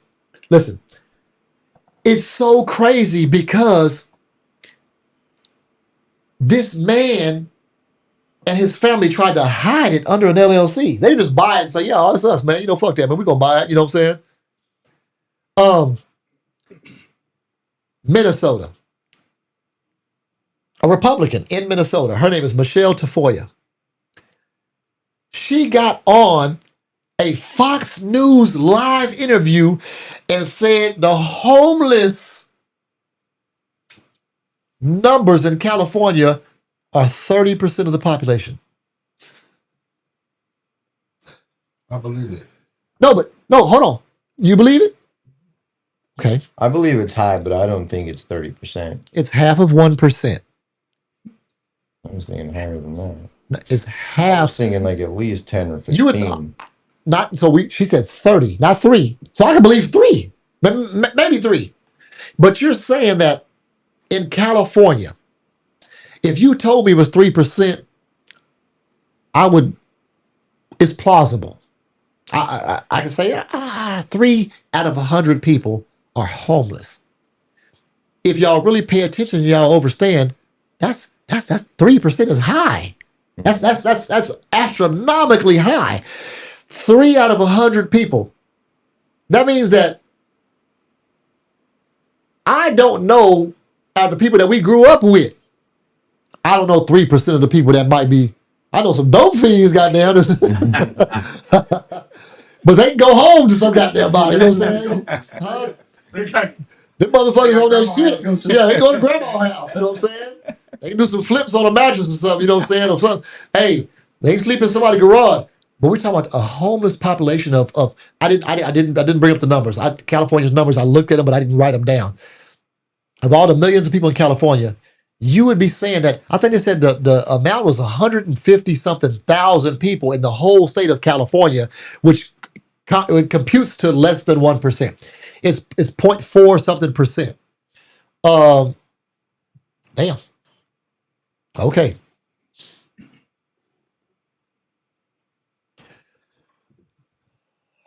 Listen. It's so crazy because this man and his family tried to hide it under an LLC. They just buy it and say, yeah, that's us, man. Fuck that, man. We're going to buy it. You know what I'm saying? Minnesota. A Republican in Minnesota. Her name is Michelle Tafoya. She got on a Fox News live interview and said the homeless numbers in California are 30% of the population. I believe it. No, hold on. You believe it? Okay. I believe it's high, but I don't think it's 30%. It's half of 1%. I was thinking higher than that. It's half. I was thinking like at least 10 or 15. You would, she said 30, not 3. So I can believe 3, maybe 3. But you're saying that in California, if you told me it was 3%, it's plausible. I can say 3 out of 100 people are homeless. If y'all really pay attention, y'all understand that's 3% is high. That's astronomically high. 3 out of 100 people. That means that I don't know out of the people that we grew up with. I don't know 3% of the people that might be. I know some dope fiends, goddamn. But they can go home to some goddamn body. You know what I'm saying? Them motherfuckers on that Grandma has shit. to go to. Yeah, they go to grandma's house. You know what I'm saying? They can do some flips on a mattress or something. You know what I'm saying? Or something. Hey, they ain't sleep in somebody's garage. But we're talking about a homeless population of I didn't bring up the numbers. California's numbers. I looked at them, but I didn't write them down. Of all the millions of people in California, you would be saying that I think they said the amount was 150 something thousand people in the whole state of California, which it computes to less than 1%. It's 0.4 something percent. Damn. Okay.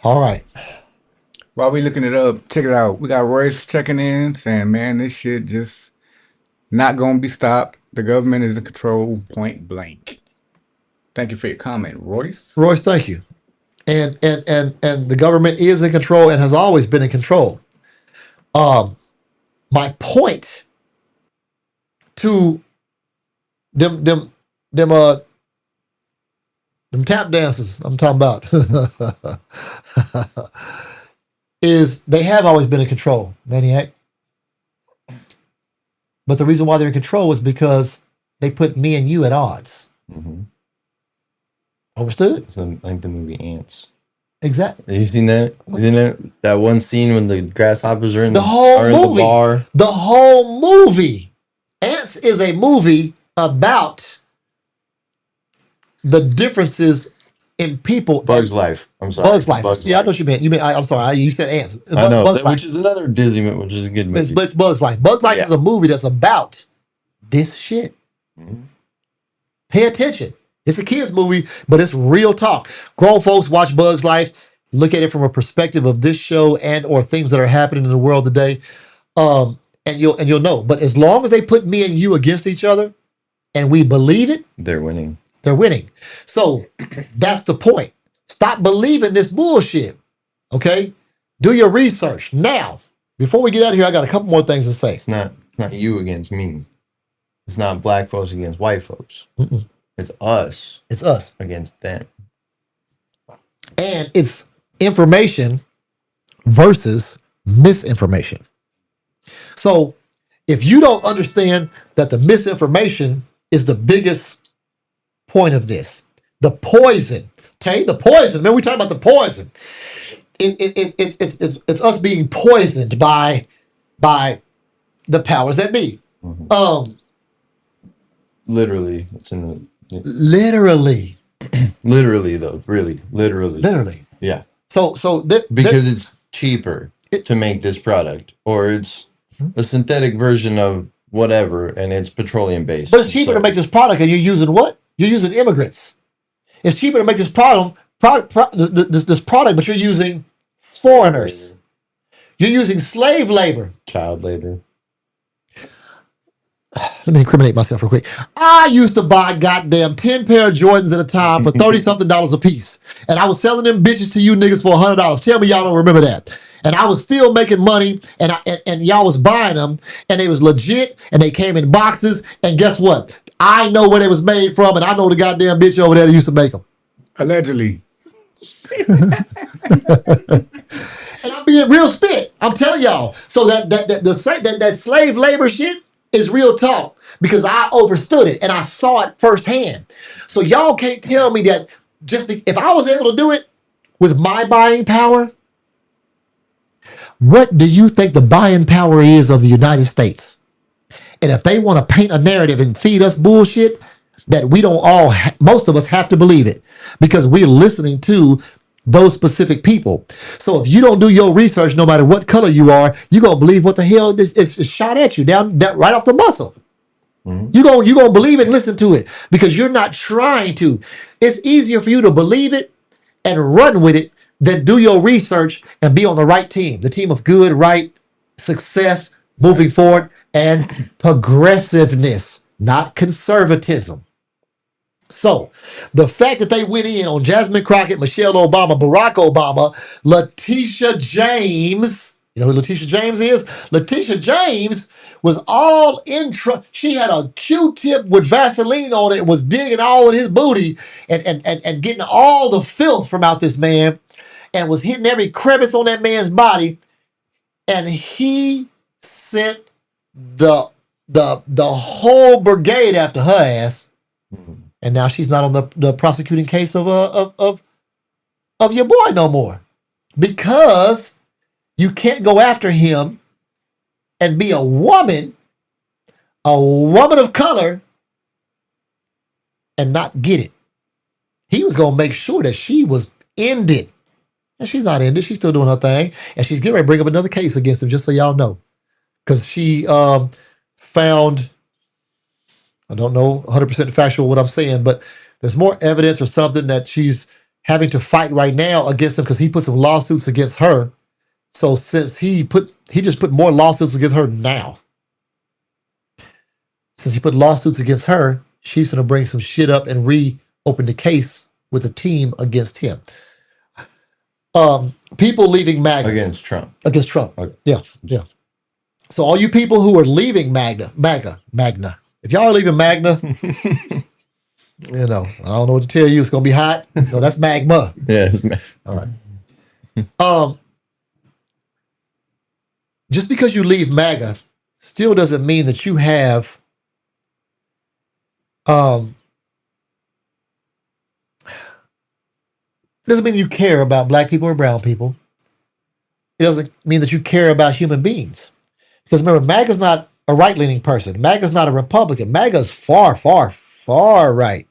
All right. While we looking it up, check it out. We got Royce checking in, saying, "Man, this shit just not gonna be stopped. The government is in control, point blank." Thank you for your comment, Royce. Royce, thank you. And the government is in control and has always been in control. My point to them tap dances I'm talking about is they have always been in control, Maniac. But the reason why they're in control is because they put me and you at odds. Mm-hmm. Understood? It's like the movie Ants. Exactly. Have you seen that? Isn't it that one scene when the grasshoppers are in The whole are in movie. the bar? The whole movie. Ants is a movie about the differences in people. Bugs Life. I'm sorry. Bugs Life. Yeah, I know what you meant. I'm sorry. You said Ants. I know, Bugs Life. which is another Disney movie, which is a good movie. It's Bugs Life. Bugs Life is a movie that's about this shit. Mm-hmm. Pay attention. It's a kid's movie, but it's real talk. Grown folks watch Bugs Life, look at it from a perspective of this show and or things that are happening in the world today, and you'll know. But as long as they put me and you against each other, and we believe it, they're winning. They're winning. So that's the point. Stop believing this bullshit. Okay, do your research now. Before we get out of here, I got a couple more things to say. It's not you against me. It's not black folks against white folks. Mm-mm. It's us. It's us against them. And it's information versus misinformation. So if you don't understand that the misinformation is the biggest point of this, the poison, okay, the poison. Man, we talking about the poison. It's us being poisoned by the powers that be. Mm-hmm. Literally, it's in the. Literally. Literally, though, really, literally. Yeah. So because it's cheaper to make this product, or it's a synthetic version of whatever, and it's petroleum based. But it's cheaper to make this product, and you're using what? You're using immigrants. It's cheaper to make this this product, but you're using foreigners. You're using slave labor, child labor. Let me incriminate myself real quick. I used to buy goddamn 10 pair of Jordans at a time for $30-something a piece. And I was selling them bitches to you niggas for $100. Tell me y'all don't remember that. And I was still making money, and y'all was buying them, and they was legit, and they came in boxes, and guess what? I know where they was made from, and I know the goddamn bitch over there that used to make them. Allegedly. And I'm being real spit. I'm telling y'all. So that slave labor shit is real talk, because I understood it and I saw it firsthand. So y'all can't tell me that if I was able to do it with my buying power, what do you think the buying power is of the United States? And if they want to paint a narrative and feed us bullshit that we don't all, most of us have to believe it, because we're listening to those specific people. So if you don't do your research, no matter what color you are, you're going to believe what the hell is shot at you down right off the muscle. Mm-hmm. You're going to believe it and listen to it because you're not trying to. It's easier for you to believe it and run with it than do your research and be on the right team. The team of good, right, success, moving forward, and progressiveness, not conservatism. So the fact that they went in on Jasmine Crockett, Michelle Obama, Barack Obama, Letitia James, you know who Letitia James is? Letitia James was all she had a Q-tip with Vaseline on it and was digging all in his booty and getting all the filth from out this man and was hitting every crevice on that man's body. And he sent the whole brigade after her ass, and now she's not on the prosecuting case of your boy no more, because you can't go after him and be a woman of color, and not get it. He was gonna make sure that she was ended, and she's not ended. She's still doing her thing, and she's getting ready to bring up another case against him, just so y'all know, because she found, I don't know 100% factual what I'm saying, but there's more evidence or something that she's having to fight right now against him, because he put some lawsuits against her. So since he just put more lawsuits against her now. Since he put lawsuits against her, she's going to bring some shit up and reopen the case with a team against him. People leaving MAGA. Against Trump. Against Trump. Okay. Yeah. So all you people who are leaving MAGA. If y'all are leaving MAGA, I don't know what to tell you. It's going to be hot. No, that's magma. Yeah. All right. Just because you leave MAGA still doesn't mean that you have doesn't mean you care about black people or brown people. It doesn't mean that you care about human beings. Because remember, MAGA's not a right-leaning person. MAGA's not a Republican. MAGA's far, far, far right.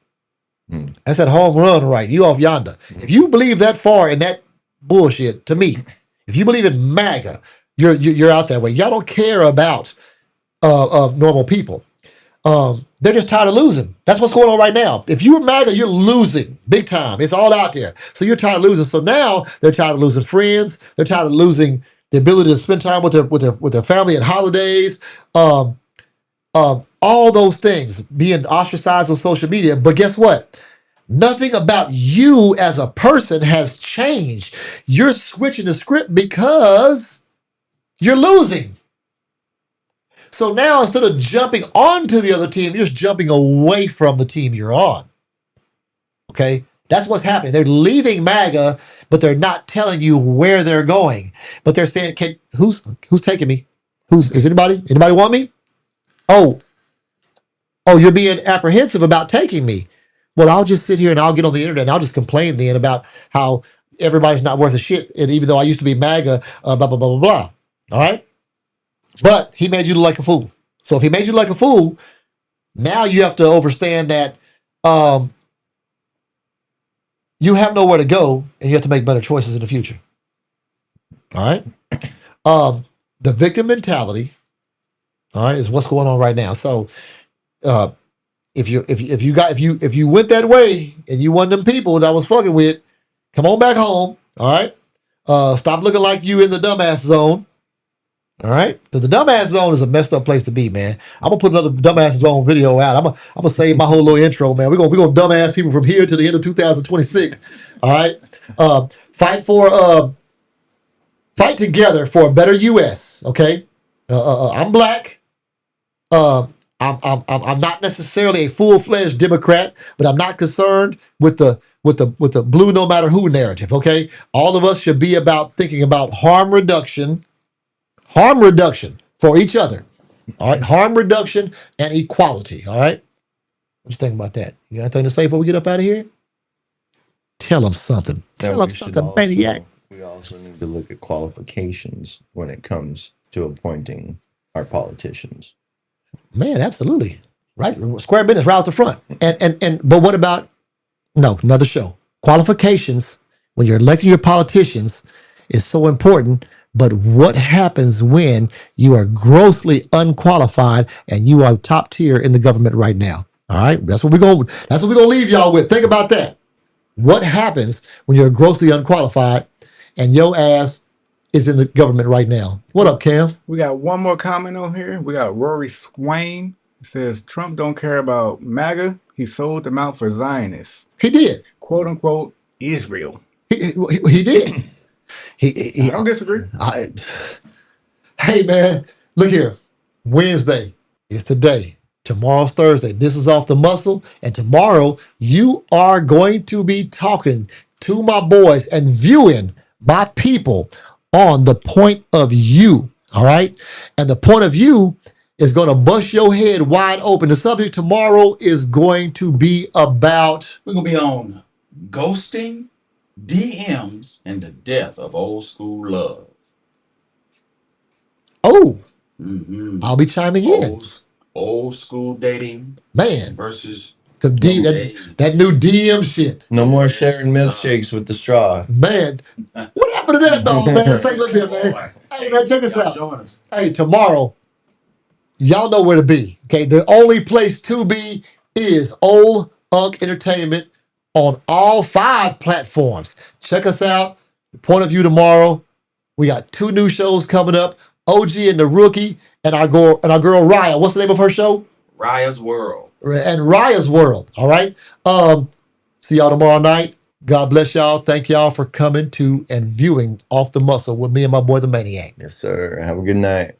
That's that home run right. You off yonder. If you believe that far in that bullshit, to me, if you believe in MAGA, you're out that way. Y'all don't care about normal people. They're just tired of losing. That's what's going on right now. If you're MAGA, you're losing big time. It's all out there. So you're tired of losing. So now they're tired of losing friends. They're tired of losing the ability to spend time with their family at holidays. All those things, being ostracized on social media. But guess what? Nothing about you as a person has changed. You're switching the script because you're losing. So now instead of jumping onto the other team, you're just jumping away from the team you're on. Okay? That's what's happening. They're leaving MAGA, but they're not telling you where they're going. But they're saying, who's taking me? Is anybody want me? Oh, you're being apprehensive about taking me. Well, I'll just sit here and I'll get on the internet and I'll just complain then about how everybody's not worth a shit. And even though I used to be MAGA, blah, blah, blah, blah, blah. All right? But he made you look like a fool. So if he made you look like a fool, now you have to understand that you have nowhere to go and you have to make better choices in the future. All right? The victim mentality, all right, is what's going on right now. So if you went that way and you one of them people that I was fucking with, come on back home. All right? Stop looking like you in the dumbass zone. All right, because the dumbass zone is a messed up place to be, man. I'm gonna put another dumbass zone video out. I'm gonna save my whole little intro, man. We're gonna dumbass people from here to the end of 2026. All right, fight together for a better U.S. Okay, I'm black. I'm not necessarily a full-fledged Democrat, but I'm not concerned with the blue no matter who narrative. Okay, all of us should be about thinking about harm reduction for each other. All right. Harm reduction and equality. All right. What you think about that? You got anything to say before we get up out of here? Tell them something. Tell them something, maniac. We also need to look at qualifications when it comes to appointing our politicians. Man, absolutely. Right. Square business right out the front. But what about, another show. Qualifications when you're electing your politicians is so important. But what happens when you are grossly unqualified and you are top tier in the government right now? All right, that's what we're gonna leave y'all with. Think about that. What happens when you're grossly unqualified and your ass is in the government right now? What up, Cam? We got one more comment on here. We got Rory Swain. It says Trump don't care about MAGA. He sold them out for Zionists. He did. Quote unquote Israel. He did. I don't disagree. Hey, man, look here. Wednesday is today. Tomorrow's Thursday. This is Off the Muscle. And tomorrow, you are going to be talking to my boys and viewing my people on the Point of You All right. And the point of view is going to bust your head wide open. The subject tomorrow is going to be about. We're gonna be on ghosting, DMs, and the death of old school love. Oh, Mm-hmm. I'll be chiming in. Old school dating Man, versus the new that, dating. that new DM shit. No more Yes, sharing milkshakes with the straw. Man, what happened to that, dog, man? Say, look here, man. Hey, man, check this Y'all out. join us. Hey, tomorrow, y'all know where to be. Okay, the only place to be is Old Unk Entertainment on all 5 platforms. Check us out. The point of view tomorrow. We got 2 new shows coming up. OG and the Rookie, and our girl Raya. What's the name of her show? Raya's World. And Raya's World. All right. See y'all tomorrow night. God bless y'all. Thank y'all for coming to and viewing Off the Muscle with me and my boy the Maniac. Yes, sir. Have a good night.